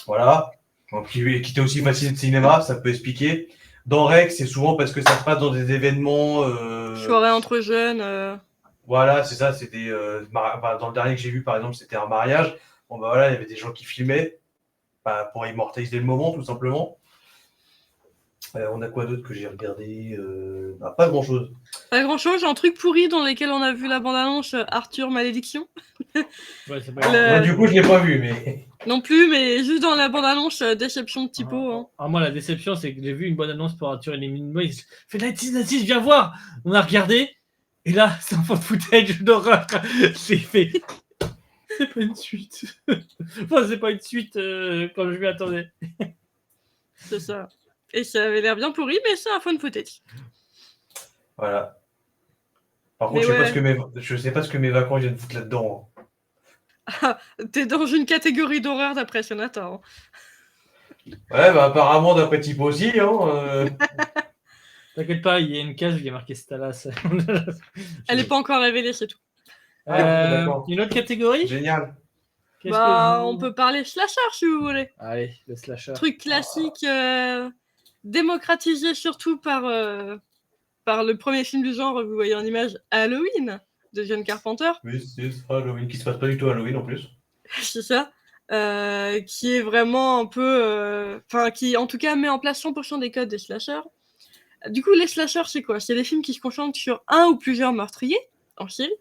Voilà. Donc, qui était aussi facile de cinéma, ça peut expliquer. Dans Rec, c'est souvent parce que ça se passe dans des événements. Soirée entre jeunes. Voilà, c'est ça. C'était dans le dernier que j'ai vu, par exemple, c'était un mariage. Bon, bah voilà, il y avait des gens qui filmaient pour immortaliser le moment, tout simplement. On a quoi d'autre que j'ai regardé pas grand-chose. Pas grand chose, un truc pourri dans lequel on a vu la bande-annonce Arthur Malédiction. Ouais, c'est pas Le- Moi, du coup, je l'ai pas vu, mais. Non plus, mais juste dans la bande-annonce Déception de typo. Hein. Moi, la déception, c'est que j'ai vu une bonne annonce pour Arthur et les Minimoys. Fait Nancy, viens voir. On a regardé. Et là, c'est un fond de footage d'horreur. J'ai fait. C'est pas une suite. Enfin, c'est pas une suite quand je m'y attendais. C'est ça. Et ça avait l'air bien pourri, mais c'est un fun footage. Voilà. Par contre, Mais je sais ouais. pas ce que mes vacances viennent foutre là-dedans. Ah, t'es dans une catégorie d'horreur d'après Sonata. Hein. Ouais, bah apparemment, d'après Type aussi. T'inquiète pas, il y a une case où il y a marqué Stalas. Elle n'est pas encore révélée, c'est tout. D'accord. Une autre catégorie. Génial. Qu'est-ce Bah, que vous- on peut parler slasher si vous voulez. Allez, le slasher. Truc classique, démocratisé surtout par le premier film du genre, vous voyez en image, Halloween, de John Carpenter. Oui, c'est Halloween, qui se passe pas du tout Halloween en plus. C'est ça. Qui est vraiment un peu... Enfin, qui en tout cas met en place 100% des codes des slashers. Du coup, les slashers, c'est quoi? C'est des films qui se concentrent sur un ou plusieurs meurtriers, en série,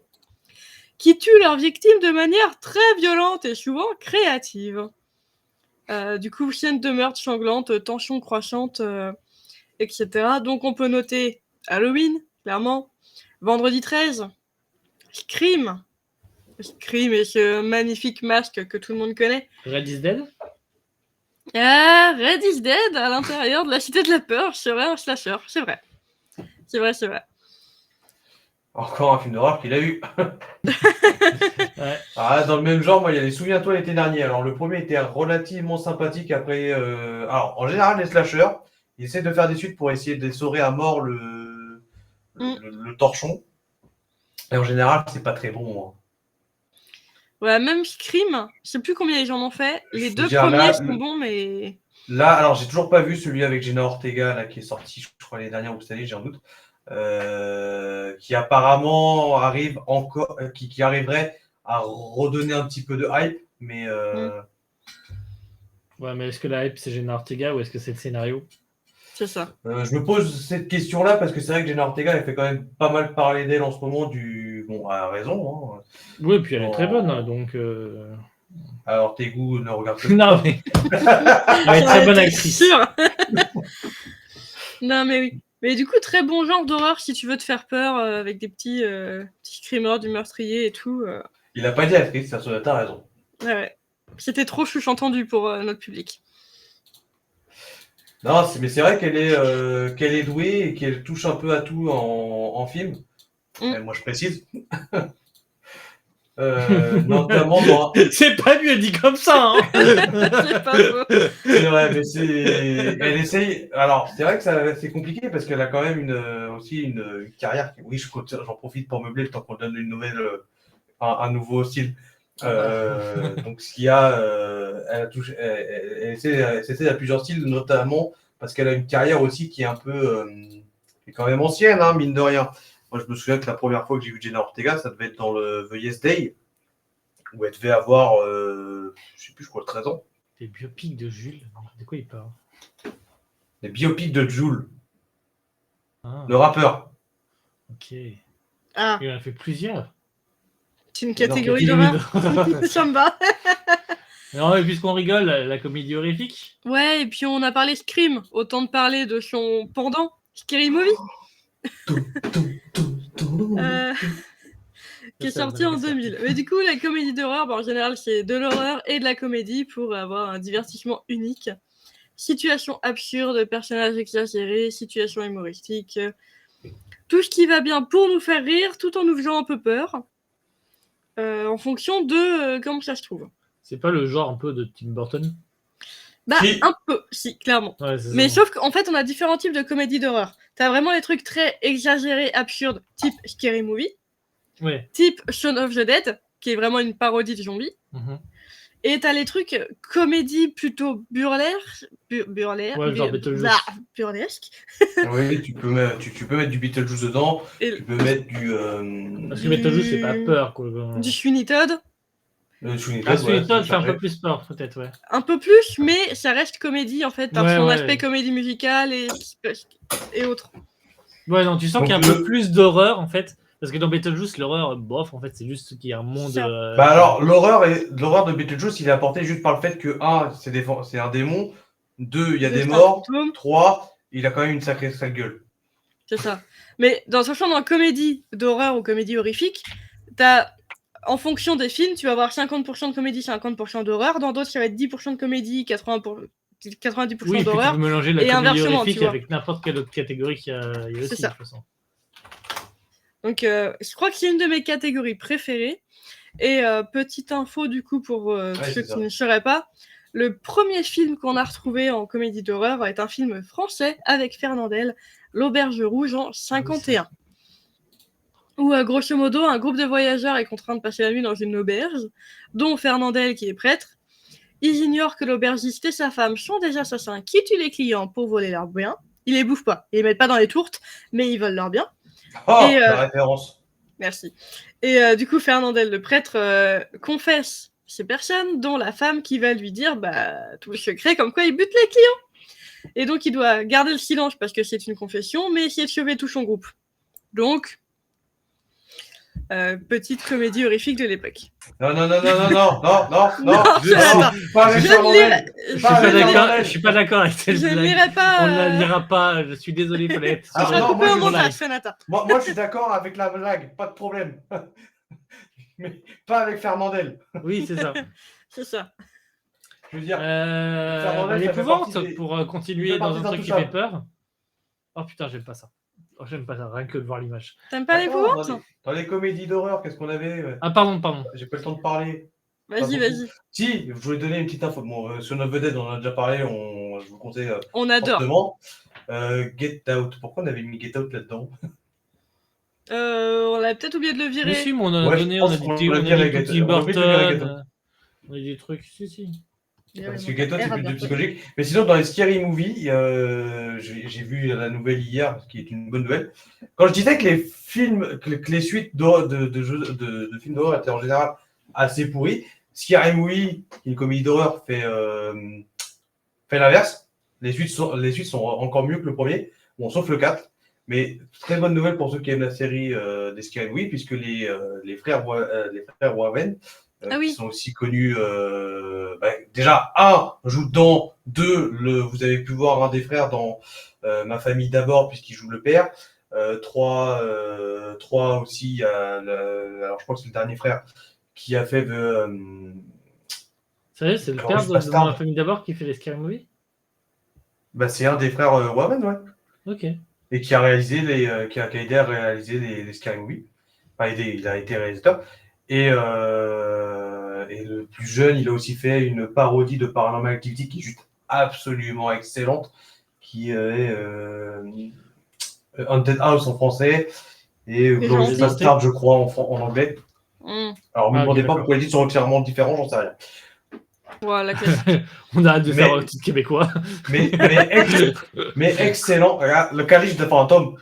qui tuent leurs victimes de manière très violente et souvent créative. Du coup, scène de meurtre sanglante, tension croissante, etc. Donc, on peut noter Halloween, clairement. Vendredi 13, Scream. Scream et ce magnifique masque que tout le monde connaît. Red is Dead. Ah, Red is Dead à l'intérieur de la Cité de la Peur serait un slasher, c'est vrai. C'est vrai. Encore un film d'horreur qu'il a eu. Ouais. Dans le même genre, moi, il y a les Souviens-toi l'été dernier. Alors, le premier était relativement sympathique. Après, alors, en général, les slashers, ils essaient de faire des suites pour essayer d'essorer à mort le torchon. Et en général, c'est pas très bon. Ouais, même Scream, je sais plus combien les gens en ont fait. Les Je deux veux dire, premiers là, sont bons, mais... Là, alors, j'ai toujours pas vu celui avec Jenna Ortega, là, qui est sorti, je crois, l'année dernière ou cette année, j'ai un doute. Qui apparemment arrive encore, qui arriverait à redonner un petit peu de hype, mais Ouais, mais est-ce que la hype c'est Jenna Ortega ou est-ce que c'est le scénario? C'est ça. je me pose cette question-là parce que c'est vrai que Jenna Ortega, elle fait quand même pas mal parler d'elle en ce moment, bon, à raison. Hein. Oui, puis elle est très bonne, hein, donc. Alors, tes goûts ne regardent pas. Non, mais. Elle est très bonne actrice. Sûr. Non, mais oui. Mais du coup, très bon genre d'horreur si tu veux te faire peur avec des petits screamers du meurtrier et tout. Il a pas dit actrice, ça t'as raison. Ouais. C'était trop chouche entendu pour notre public. Non, mais c'est vrai qu'elle est douée et qu'elle touche un peu à tout en film. Moi, je précise. Notamment dans... C'est pas mieux dit comme ça, hein. C'est pas faux. C'est vrai, mais elle essaye. Alors, c'est vrai que c'est compliqué parce qu'elle a quand même aussi une carrière. Oui, j'en profite pour meubler le temps qu'on donne une nouvelle, un nouveau style. Donc, ce qu'il y a, elle essaie à plusieurs styles, notamment parce qu'elle a une carrière aussi qui est un peu, qui est quand même ancienne, hein, mine de rien. Moi, je me souviens que la première fois que j'ai vu Jenna Ortega, ça devait être dans le The Yes Day, où elle devait avoir, je sais plus, je crois 13 ans. Les biopics de Jules, de quoi il parle? Les biopics de Jul, Ah, le rappeur. ok. Ah, Il en a fait plusieurs. c'est une Mais non, catégorie catégorie d'horreur. Ça me va. Non, mais puisqu'on rigole, la comédie horrifique. Ouais, et puis on a parlé Scream. Autant de parler de son pendant, Scary Movie. Qui est Ça, sorti en ça. 2000. Mais du coup, la comédie d'horreur, en général, c'est de l'horreur et de la comédie pour avoir un divertissement unique. Situation absurde, personnages exagérés, situation humoristique. Tout ce qui va bien pour nous faire rire, tout en nous faisant un peu peur. En fonction de comment ça se trouve. C'est pas le genre un peu de Tim Burton? Bah, Si. un peu, si, clairement. Ouais, c'est Mais ça. sauf qu'en fait, on a différents types de comédies d'horreur. T'as vraiment les trucs très exagérés, absurdes, type Scary Movie, Ouais. type Shaun of the Dead, qui est vraiment une parodie de zombies. Mhm. Et t'as les trucs comédie plutôt burlesque. Ouais, genre Beetlejuice. Burlesque. Oui, tu peux mettre du Beetlejuice dedans, Et tu peux mettre du... Parce que Beetlejuice, c'est pas peur, quoi. du Sweeney Todd. Sweeney Ah, Todd, Sweeney ouais, Todd c'est fait un peu chargé. plus peur, peut-être, ouais. Un peu plus, mais ça reste comédie en fait, par Ouais, son ouais. aspect comédie musicale et autres. Ouais, non, tu sens Donc qu'il y a un peu plus d'horreur, en fait. Parce que dans Beetlejuice, l'horreur, bof, en fait, c'est juste qu'il y a un monde. Ça. Bah alors, l'horreur de Beetlejuice, il est apporté juste par le fait que, c'est un démon, 2, il y a Deux, des c'est un morts, fantôme. 3, il a quand même une sacrée sale gueule. C'est ça. Mais sachant dans comédie d'horreur ou comédie horrifique, t'as, en fonction des films, tu vas avoir 50% de comédie, 50% d'horreur. Dans d'autres, ça va être 10% de comédie, 90% Oui, puis tu d'horreur. peux mélanger la et comédie inversement, horrifique tu vois. avec n'importe quelle autre catégorie qu'il y a aussi, C'est ça. de toute façon. Donc, je crois que c'est une de mes catégories préférées. Et petite info, du coup, pour ceux qui ne sauraient pas, le premier film qu'on a retrouvé en comédie d'horreur est un film français avec Fernandel, L'Auberge Rouge en 51. Où, grosso modo, un groupe de voyageurs est contraint de passer la nuit dans une auberge, dont Fernandel qui est prêtre. Ils ignorent que l'aubergiste et sa femme sont des assassins qui tuent les clients pour voler leurs biens. Ils les bouffent pas, ils les mettent pas dans les tourtes, mais ils volent leurs biens. Oh, Et, la référence. Merci. Et du coup, Fernandel, le prêtre, confesse ces personnes, dont la femme qui va lui dire tout le secret, comme quoi il bute les clients. Et donc, il doit garder le silence parce que c'est une confession, mais essayer de sauver tout son groupe. Donc, petite comédie horrifique de l'époque. Non. Non, Pas avec Fernandel. Je suis pas d'accord avec cette Je ne blague. lirai pas. On ne la lira pas, je suis désolé, fallait être Ah, Je vais non, couper moi, au je- montage, Fenata. Moi, je suis d'accord avec la blague, pas de problème. Mais pas avec Fernandel. Oui, c'est ça. C'est ça. Je veux dire, L'épouvante, ça fait partie des- pour ça continuer fait dans partie un d'un truc qui touchable. fait peur. Oh putain, j'aime pas ça. Oh, j'aime pas ça, rien que de voir l'image. T'aimes pas Attends, l'épouvante? dans les comédies d'horreur, qu'est-ce qu'on avait Ah, pardon. J'ai pas le temps de parler. Vas-y, vas-y. Si, je voulais donner une petite info. Bon, Shaun of the Dead, on en a déjà parlé, je vous conseille On adore. fortement. Get Out. Pourquoi on avait mis Get Out là-dedans? On a peut-être oublié de le virer. Mais si, mais on en a Ouais, je donné, on a pense dit qu'on on l'a a mis dit avec tout Get Tim Out. On a oublié de le virer avec Get Burton. On a dit des trucs, si. Parce que Get Out, c'est plus de psychologique. Mais sinon, dans les Scary Movie, j'ai vu la nouvelle hier, ce qui est une bonne nouvelle. Quand je disais que les films, que les suites de films d'horreur étaient en général assez pourris, Scary Movie, qui est une comédie d'horreur, fait l'inverse. Les suites sont encore mieux que le premier, bon, sauf le 4. Mais très bonne nouvelle pour ceux qui aiment la série des Scary Movie, puisque les frères Warren, qui sont aussi connus. Déjà, joue dedans. 2, vous avez pu voir un des frères dans Ma famille d'abord, puisqu'il joue le père. 3 aussi, alors je crois que c'est le dernier frère qui a fait Ça y est, c'est le père de Ma famille d'abord qui fait les Scary Movie? Bah, c'est un des frères Warren, ouais. Ok. Et qui a réalisé qui a aidé à réaliser les Scary Movie. Enfin, il a été réalisateur. Et le plus jeune, il a aussi fait une parodie de Paranormal Activity qui est juste absolument excellente, qui est Haunted House en français et Glorious gentil. Bastard, je crois, en anglais. Alors, ne me Ah, ok, demandez pas d'accord. pourquoi les titres sont entièrement différents, j'en sais rien. Voilà, classique. On a hâte de Mais- faire un titre québécois. Mais excellent. Regarde, le Calice de Fantôme.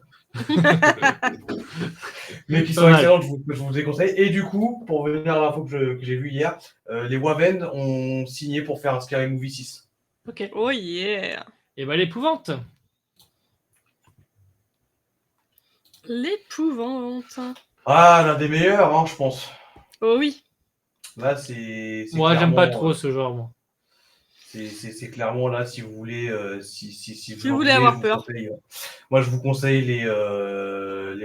Mais qui sont Pas mal. excellentes, je vous les conseille. Et du coup, pour revenir à l'info que j'ai vue hier, les Waven ont signé pour faire un Scary Movie 6. Ok. Oh yeah. Et bah l'épouvante. L'épouvante. Ah, l'un des meilleurs, hein, je pense. Oh oui. Là, c'est Moi, j'aime pas clairement, trop ce genre, moi. C'est clairement là, si vous voulez, si vous voulez avoir je vous peur. conseille, moi, je vous conseille les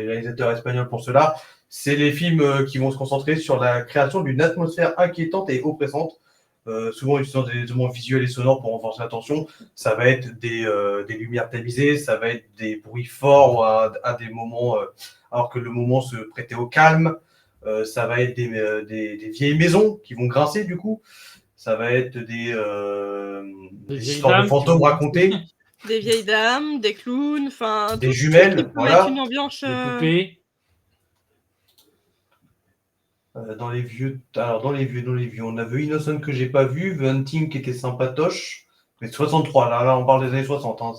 réalisateurs espagnols pour cela. C'est les films qui vont se concentrer sur la création d'une atmosphère inquiétante et oppressante, souvent utilisant des éléments visuels et sonores pour renforcer l'attention. Ça va être des lumières tamisées, ça va être des bruits forts à des moments, alors que le moment se prêtait au calme. Ça va être des vieilles maisons qui vont grincer du coup. Ça va être des vieilles histoires de dames fantômes qui vont- racontées, Des vieilles dames, des clowns, enfin. des tout ce qui jumelles, peut voilà. mettre une ambiance. Des poupées. Dans les vieux, on a vu Innocent que j'ai pas vu, The Hunting qui était sympatoche, mais 63, là on parle des années 60, hein,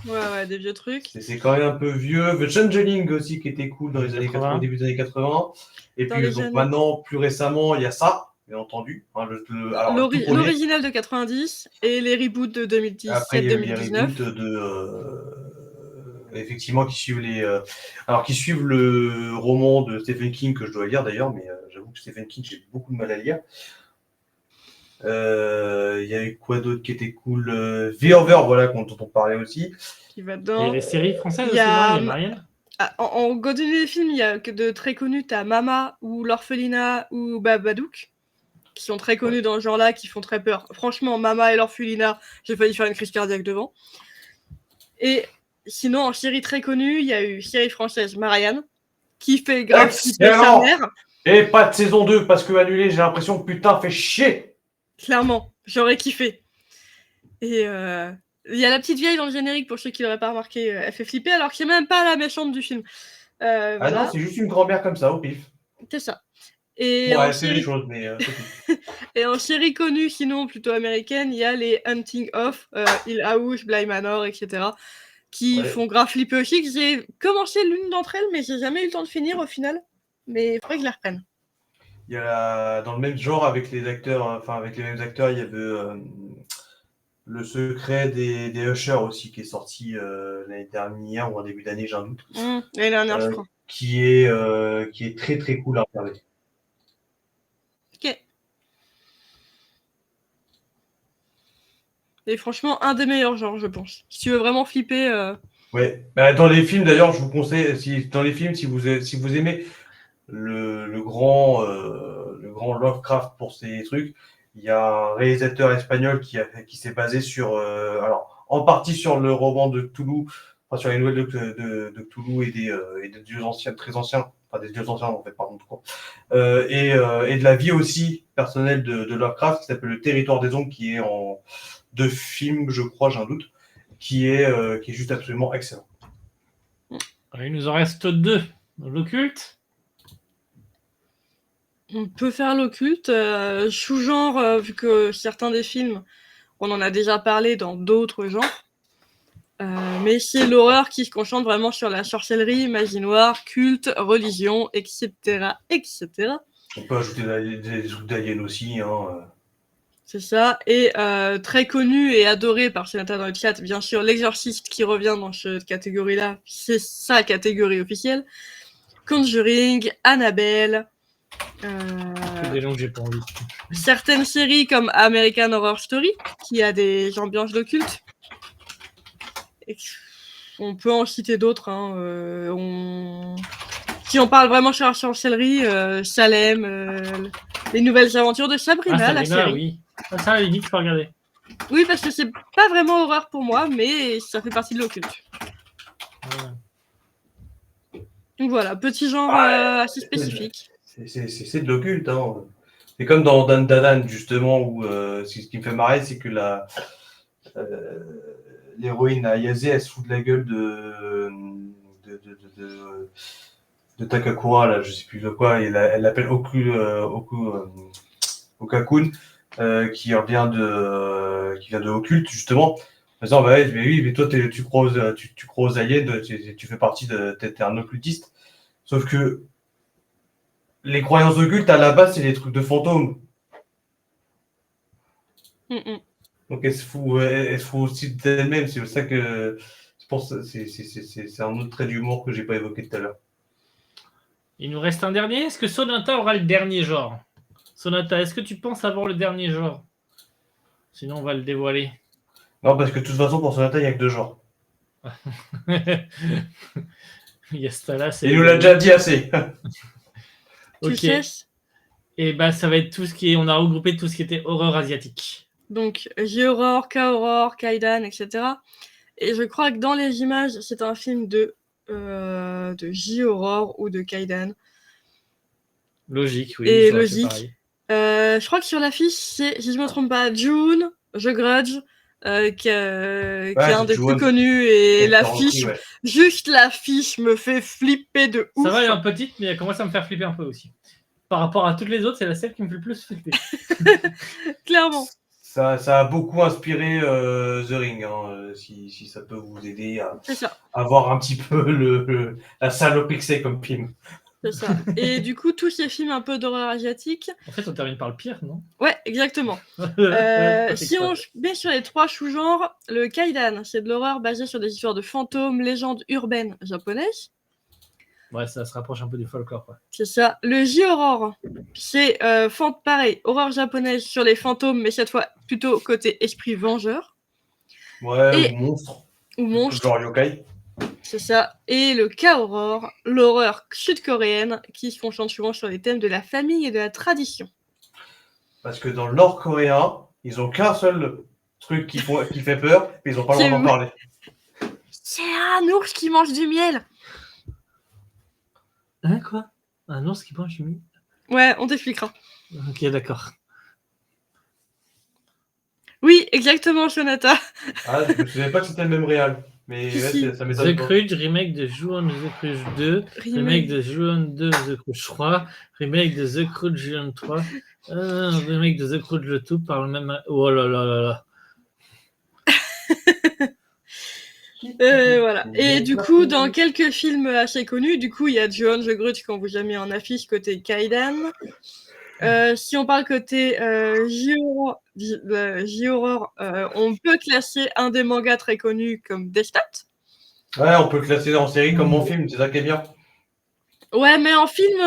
Ouais, des vieux trucs. c'est quand même un peu vieux. The Changeling aussi qui était cool dans les années 80, 80. début des années 80. Et Dans puis les donc années- maintenant, plus récemment, il y a ça, bien entendu. Hein, alors, le tout premier. L'original de 90 et les reboots de Après, il y a eu les 2017-2019. reboots effectivement, qui suivent qui suivent le roman de Stephen King que je dois lire d'ailleurs, mais j'avoue que Stephen King, j'ai beaucoup de mal à lire. Il y a eu quoi d'autre qui était cool? The Over, voilà, dont on parlait aussi. Qui va Et dedans. les séries françaises Il aussi, y a- non il y a Marianne. Ah, en continu des films, il y a que de très connus. T'as Mama ou L'Orphelinat ou Babadook, qui sont très connus dans ce genre-là, qui font très peur. Franchement, Mama et L'Orphelinat, j'ai failli faire une crise cardiaque devant. Et sinon, en série très connue, il y a eu série française Marianne, qui fait grave flipper sa Excellent. mère. Et pas de saison 2 parce que annulé, j'ai l'impression que putain, fait chier. Clairement, j'aurais kiffé. Et il y a la petite vieille dans le générique, pour ceux qui l'auraient pas remarqué, elle fait flipper, alors que c'est même pas la méchante du film. Ah Voilà, non, c'est juste une grand-mère comme ça, au pif. c'est ça. Et, Ouais, en c'est série... des choses, mais c'est tout. et en série connue, sinon plutôt américaine, il y a les Hunting of, Hill House, Bly Manor, etc., qui Ouais. font grave flipper aussi. Que j'ai commencé l'une d'entre elles, mais j'ai jamais eu le temps de finir au final. Mais il faudrait que je la reprenne. Il y a dans le même genre avec les acteurs, enfin avec les mêmes acteurs, il y avait Le Secret des Ushers aussi qui est sorti l'année dernière ou en début d'année, j'ai un doute, L'année dernière, je crois. qui est très très cool à regarder. Ok. Et franchement, un des meilleurs genres, je pense. Si tu veux vraiment flipper, Ouais. Bah, dans les films d'ailleurs, je vous conseille, si vous aimez le grand Lovecraft pour ces trucs, il y a un réalisateur espagnol qui s'est basé sur, alors en partie sur le roman de Cthulhu, enfin, sur les nouvelles de Cthulhu et des dieux anciens, très anciens, enfin des dieux anciens en fait, pardon, tout court. Et de la vie aussi personnelle de Lovecraft qui s'appelle Le Territoire des Ombres, qui est en 2 films, je crois, j'ai un doute, qui est juste absolument excellent. Il nous en reste 2. L'occulte. on peut faire l'occulte. Sous-genre, vu que certains des films, on en a déjà parlé dans d'autres genres. Mais c'est l'horreur qui se concentre vraiment sur la sorcellerie, magie noire, culte, religion, etc., etc. On peut ajouter des trucs d'Alien aussi, hein. C'est ça. Et très connu et adoré par Sénateur dans le chat, bien sûr, l'Exorciste qui revient dans cette catégorie-là. C'est sa catégorie officielle. Conjuring, Annabelle. C'est des gens que j'ai pas envie. Certaines séries comme American Horror Story, qui a des ambiances d'occulte. Et on peut en citer d'autres. Hein. Si on parle vraiment sur la sorcellerie, Salem, les nouvelles aventures de Sabrina, la série. Oui. Ah, ça, à la limite, je peux regarder. Oui, parce que c'est pas vraiment horreur pour moi, mais ça fait partie de l'occulte. Voilà. Donc voilà, petit genre assez spécifique. C'est de l'occulte. Hein. C'est comme dans Dan Dadan, justement, où ce qui me fait marrer, c'est que l'héroïne Ayase, elle se fout de la gueule de Takakura, là, je sais plus de quoi, et elle l'appelle Okakun, qui vient de Occulte, justement, en disant, bah, mais oui, mais toi, tu crois aux aliens, tu fais partie t'es un occultiste. Sauf que les croyances occultes, à la base, c'est des trucs de fantômes. Donc elle se fout aussi d'elle-même. C'est pour ça que c'est un autre trait d'humour que j'ai pas évoqué tout à l'heure. Il nous reste un dernier. Est-ce que Sonata aura le dernier genre? Sonata, est-ce que tu penses avoir le dernier genre? Sinon, on va le dévoiler. Non, parce que de toute façon, pour Sonata, il n'y a que 2 genres. Yastala, c'est. Il nous l'a déjà dit assez. Tu Ok. sais. Et bah, ça va être tout ce qui est. On a regroupé tout ce qui était horreur asiatique. Donc, J-Horror, K-Horror, Kaidan, etc. Et je crois que dans les images, c'est un film de J-Horror ou de Kaidan. Logique, oui. Et ça aurait fait logique. pareil. Je crois que sur l'affiche, c'est, si je me trompe pas, June, The Grudge, qui est un des plus connus. Et l'affiche, ouais. juste l'affiche me fait flipper de ouf. Ça va, elle est un petite, mais elle commence à me faire flipper un peu aussi. Par rapport à toutes les autres, c'est la seule qui me fait le plus flipper. Clairement. Ça a beaucoup inspiré The Ring, hein, si ça peut vous aider à voir un petit peu la saloperie que c'est comme film. C'est ça. Et du coup, tous ces films un peu d'horreur asiatique. En fait, on termine par le pire, non? Ouais, exactement. Si on met sur les 3 sous-genres, le Kaidan, c'est de l'horreur basée sur des histoires de fantômes, légendes urbaines japonaises. Ouais, ça se rapproche un peu du folklore, quoi. C'est ça. Le J-Horror, c'est pareil, horreur japonaise sur les fantômes, mais cette fois plutôt côté esprit vengeur. Ouais, ou monstre. Ou monstre. Genre yokai. C'est ça. Et le K-Horror, l'horreur sud-coréenne, qui se concentre souvent sur les thèmes de la famille et de la tradition. Parce que dans le nord-coréen, ils ont qu'un seul truc qui fait peur, mais ils n'ont pas le droit d'en parler. C'est un ours qui mange du miel. Hein, quoi? Un ours qui mange du miel? Ouais, on t'expliquera. Ok, d'accord. Oui, exactement, Sonata. Ah, je ne savais pas que c'était le même réal. Mais ouais, ça m'étonne The pas. Crudge, remake de Ju-on The Crudge 2, remake de Ju-on 2 The Crudge 3, remake de The Crudge Ju-on 3, remake de The Crudge le tout par le même... Oh là là là là. Voilà. Et du coup, dans quelques films assez connus, du coup, il y a Ju-on The Grudge qu'on vous a mis en affiche côté Kaidan. Si on parle côté J-Horror, on peut classer un des mangas très connus comme Death Note. Ouais, on peut le classer en série comme en film, c'est ça qui est bien. Ouais, mais en film,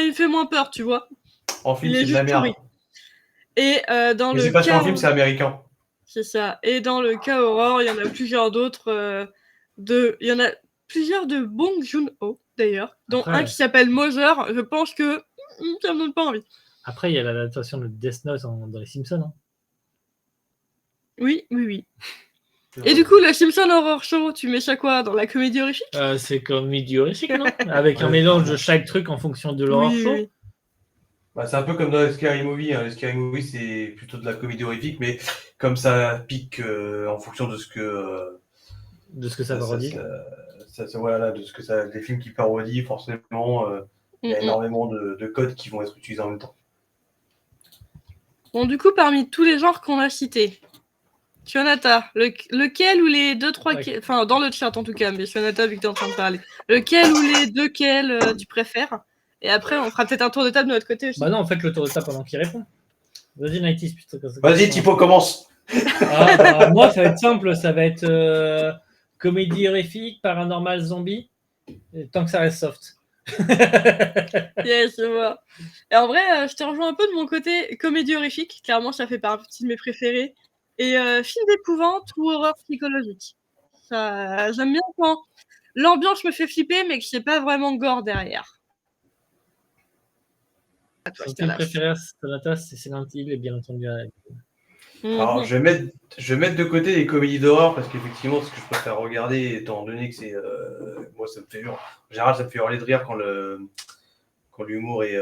il fait moins peur, tu vois. En film, c'est de la merde. Et dans mais le c'est parce qu'en film, c'est américain. C'est ça. Et dans le K-Horror, il y en a plusieurs d'autres. Il y en a plusieurs de Bong Joon-ho, d'ailleurs, dont un qui s'appelle Mother. Je pense que ça me donne pas envie. Après, il y a l'adaptation de Death Note dans les Simpsons. Hein. Oui. Et du coup, le Simpson Horror Show, tu mets ça quoi? Dans la comédie horrifique? C'est comédie horrifique, non? Avec un mélange de chaque truc en fonction de l'horror show. Oui. Bah, c'est un peu comme dans les Scary Movie. Hein. Les Scary Movie, c'est plutôt de la comédie horrifique, mais comme ça pique en fonction de ce que... de ce que ça parodie. Voilà, de ce que ça... Des films qui parodient, forcément, il y a énormément de codes qui vont être utilisés en même temps. Bon, du coup, parmi tous les genres qu'on a cités, Shonata, lequel ou les 2-3... Enfin, dans le chat en tout cas, mais Shonata, vu que tu es en train de parler. Lequel ou les 2 tu préfères? Et après, on fera peut-être un tour de table de notre côté aussi. Bah non, on fait le tour de table pendant qu'il répond. Vas-y, Nighties, putain. Vas-y, Tipo, commence. Moi, ça va être simple. Ça va être comédie horrifique, paranormal, zombie. Tant que ça reste soft. Yes, je vois. Et en vrai, je te rejoins un peu de mon côté comédie horrifique. Clairement, ça fait partie de mes préférés. Et film d'épouvante ou horreur psychologique. Ça, j'aime bien quand l'ambiance me fait flipper, mais que c'est pas vraiment gore derrière. Ton film préféré, Sonata, c'est Silent Hill, et bien entendu. Alors, je vais mettre de côté les comédies d'horreur parce qu'effectivement, ce que je préfère regarder, étant donné que c'est. Moi, ça me fait hurler. En général, ça me fait hurler de rire quand l'humour est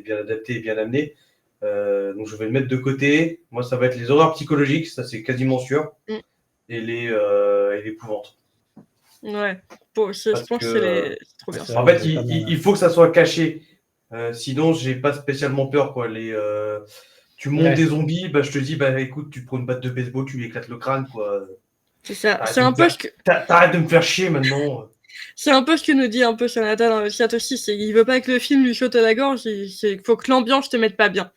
bien adapté et bien amené. Donc, je vais le mettre de côté. Moi, ça va être les horreurs psychologiques, ça c'est quasiment sûr. Et l'épouvante. Ouais. Bon, je Parce pense que que- c'est trop bien. C'est En vrai fait, que c'est pas mal. il faut que ça soit caché. Sinon, j'ai pas spécialement peur, quoi. Tu montes Ouais. des zombies, bah, je te dis, bah écoute, tu prends une batte de baseball, tu lui éclates le crâne, quoi. C'est ça. Arrête C'est de un me peu faire- ce que. T'arrêtes de me faire chier maintenant. C'est un peu ce que nous dit un peu Sonata dans le chat aussi, c'est qu'il veut pas que le film lui saute à la gorge, il faut que l'ambiance te mette pas bien.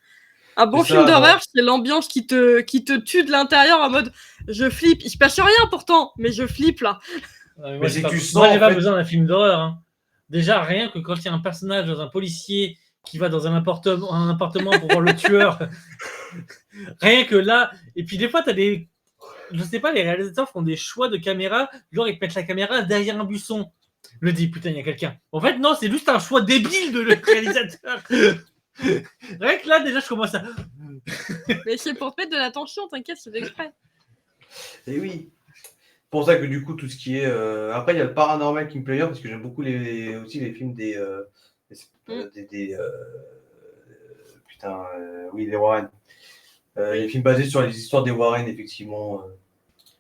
Un bon C'est film ça, d'horreur, c'est l'ambiance qui te tue de l'intérieur en mode je flippe, il se passe rien pourtant, mais je flippe là. Moi, Mais j'ai c'est pas, que tu sens, moi, j'ai en pas fait- besoin d'un film d'horreur. Hein. Déjà, rien que quand il y a un personnage dans un policier qui va dans un appartement pour voir le tueur. Rien que là. Et puis des fois, t'as des. Je sais pas, les réalisateurs font des choix de caméra. Genre, ils mettent la caméra derrière un buisson. Je me dis, putain, il y a quelqu'un. En fait, non, c'est juste un choix débile de le réalisateur. Rien que là, déjà, je commence à. Mais c'est pour te mettre de la tension, t'inquiète, c'est exprès. Et oui. C'est pour ça que du coup, tout ce qui est. Après, il y a le paranormal qui me plaît bien parce que j'aime beaucoup aussi les films des. Oui, des Warren. Les films basés sur les histoires des Warren, effectivement.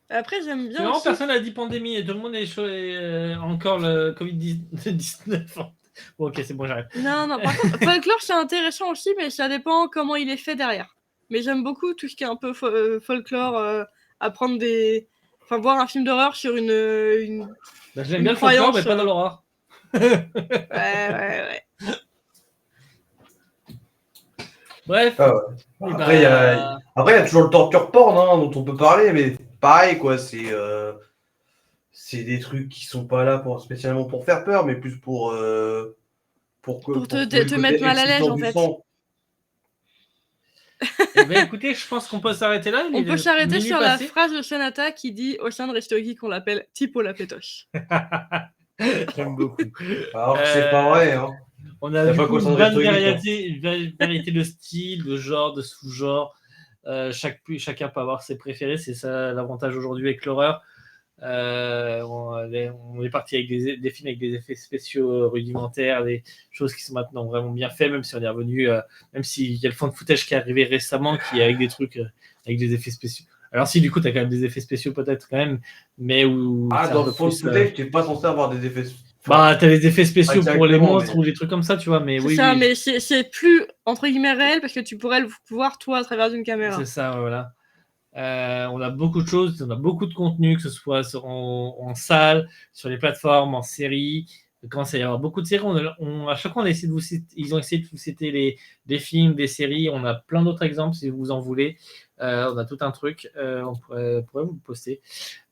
Après, j'aime C'est bien marrant, aussi... personne n'a dit pandémie et tout le monde est chaud encore le Covid-19. Bon, ok, c'est bon, j'arrête. Non, par contre, folklore, c'est intéressant aussi, mais ça dépend comment il est fait derrière. Mais j'aime beaucoup tout ce qui est un peu folklore, apprendre des... Enfin, voir un film d'horreur sur une... Bah, j'aime Une bien le folklore, croyance, mais pas dans l'horreur. Ouais. Bref. Ah ouais. Et Après, il y a toujours le torture porn dont on peut parler, mais pareil, quoi. C'est des trucs qui sont pas là spécialement pour faire peur, mais plus pour te mettre mal à l'aise, en fait. Eh ben, écoutez, je pense qu'on peut s'arrêter là. On peut s'arrêter sur la phrase de Sonata qui dit au sein de Resto Geek qu'on l'appelle Tipo la pétoche. J'aime beaucoup. Alors que c'est pas vrai, hein. On a Y a du pas coup qu'au sein une de bonne Resto Geek, variété de styles, de genres, de sous-genres. Chacun peut avoir ses préférés. C'est ça l'avantage aujourd'hui avec l'horreur. On est parti avec des films avec des effets spéciaux rudimentaires, des choses qui sont maintenant vraiment bien faites, même si on est revenu, même s'il y a le fond de footage qui est arrivé récemment, qui est avec des trucs, avec des effets spéciaux. Alors si, du coup, tu as quand même des effets spéciaux peut-être quand même, mais où... Dans le fond de footage, tu n'es pas censé avoir des effets... Bah, t'as les effets spéciaux pour les monstres mais... ou des trucs comme ça, tu vois, mais c'est oui. ça, Oui. mais c'est plus, entre guillemets, réel, parce que tu pourrais le voir, toi, à travers une caméra. C'est ça, voilà. On a beaucoup de choses, on a beaucoup de contenu, que ce soit en salle, sur les plateformes, en série. Quand il y a beaucoup de séries, à chaque fois, on a essayé de ils ont essayé de vous citer des films, des séries. On a plein d'autres exemples si vous en voulez. On a tout un truc. On pourrait vous le poster.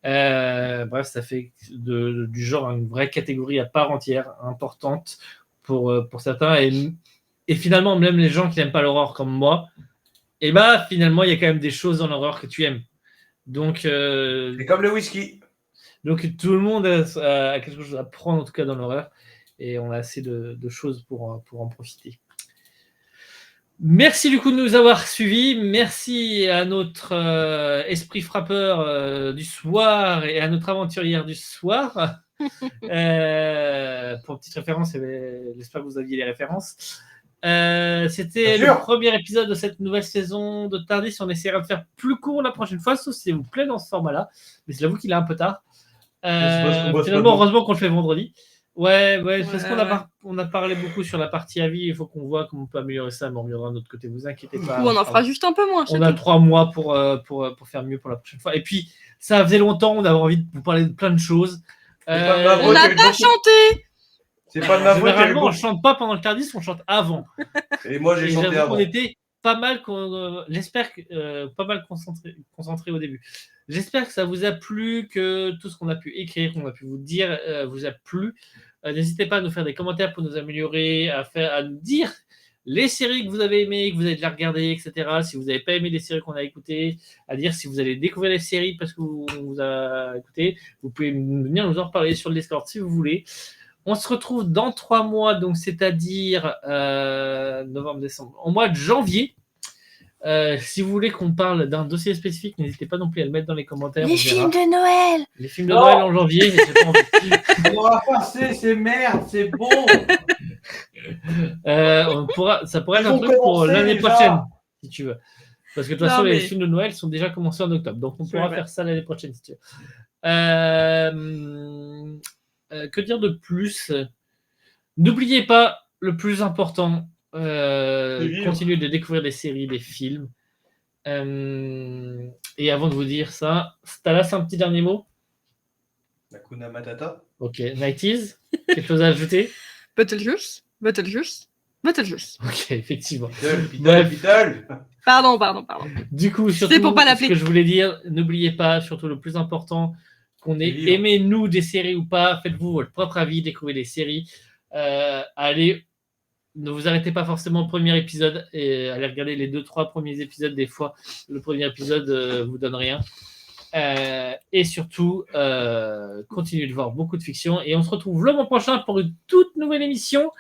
Bref, ça fait du genre une vraie catégorie à part entière, importante pour certains. Et finalement, même les gens qui n'aiment pas l'horreur comme moi, et bah finalement il y a quand même des choses dans l'horreur que tu aimes. Donc c'est comme le whisky. Donc tout le monde a quelque chose à prendre en tout cas dans l'horreur et on a assez de choses pour en profiter. Merci du coup de nous avoir suivis. Merci à notre esprit frappeur du soir et à notre aventurière du soir. Pour une petite référence, j'espère que vous aviez les références. C'était le premier épisode de cette nouvelle saison de Tardis. On essaiera de faire plus court la prochaine fois, sauf si ça vous plaît dans ce format-là. Mais c'est j'avoue qu'il est un peu tard. Finalement, heureusement qu'on le fait vendredi. Ouais, parce qu'on a parlé beaucoup sur la partie avis. Il faut qu'on voit comment on peut améliorer ça, mais on reviendra de notre côté. Vous inquiétez pas. Ou on en fera juste un peu moins. On a 3 mois pour faire mieux pour la prochaine fois. Et puis, ça faisait longtemps. On avait envie de vous parler de plein de choses. On n'a pas chanté. C'est pas de ma faute. Généralement, on chante pas pendant le Tardis, on chante avant. Et moi, j'ai chanté avant. On était pas mal, j'espère pas mal concentré au début. J'espère que ça vous a plu, que tout ce qu'on a pu écrire, qu'on a pu vous dire, vous a plu. N'hésitez pas à nous faire des commentaires pour nous améliorer, à nous dire les séries que vous avez aimées, que vous avez déjà regardées, etc. Si vous n'avez pas aimé les séries qu'on a écoutées, à dire si vous allez découvrir les séries parce que vous a écouté. Vous pouvez venir nous en reparler sur le Discord si vous voulez. On se retrouve dans 3 mois, donc c'est-à-dire novembre, décembre, au mois de janvier. Si vous voulez qu'on parle d'un dossier spécifique, n'hésitez pas non plus à le mettre dans les commentaires. Les on verra. films de Noël. Les films de Non. Noël en janvier. J'ai pas envie. On aura passé, c'est merde, c'est bon. Ça pourrait être Ils un ont truc pour commencé l'année déjà. prochaine, si tu veux. Parce que de toute façon, Non, les mais- films de Noël sont déjà commencés en octobre. Donc, on C'est pourra vrai. faire ça l'année prochaine, si tu veux. Que dire de plus? N'oubliez pas, le plus important, vivre. continuez de découvrir des séries, des films. Et avant de vous dire ça, Stalas, un petit dernier mot? Hakuna Matata. Ok, 90s, quelque chose à ajouter? Betelgeuse. Betelgeuse. Betelgeuse. Ok, effectivement. Beetle. Beetle. Pardon. Du coup, surtout, pour pas ce l'appeler. que je voulais dire, n'oubliez pas, surtout le plus important, qu'on ait Vivre. aimé nous des séries ou pas, faites-vous votre propre avis, découvrez des séries. Allez, ne vous arrêtez pas forcément au premier épisode et allez regarder les 2-3 premiers épisodes. Des fois, le premier épisode vous donne rien. Et surtout, continuez de voir beaucoup de fiction. Et on se retrouve le mois prochain pour une toute nouvelle émission.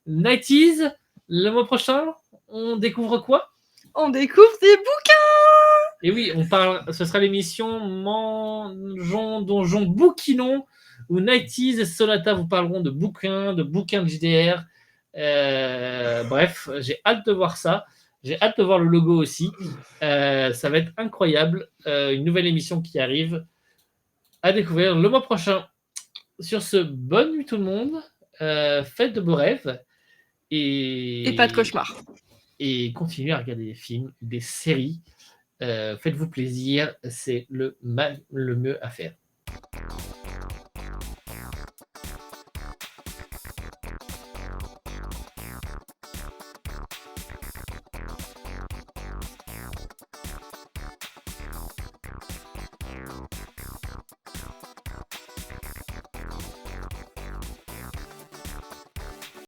90s, le mois prochain, on découvre quoi? On découvre des bouquins. Et oui, on parle. Ce sera l'émission Mangeons, Donjon, Bouquinons, où 90s et Sonata vous parleront de bouquins de JDR. Bref, j'ai hâte de voir ça. J'ai hâte de voir le logo aussi. Ça va être incroyable. Une nouvelle émission qui arrive à découvrir le mois prochain. Sur ce, bonne nuit tout le monde. Faites de beaux rêves. Et pas de cauchemar. Et continuez à regarder des films, des séries. Faites-vous plaisir. C'est le mieux à faire.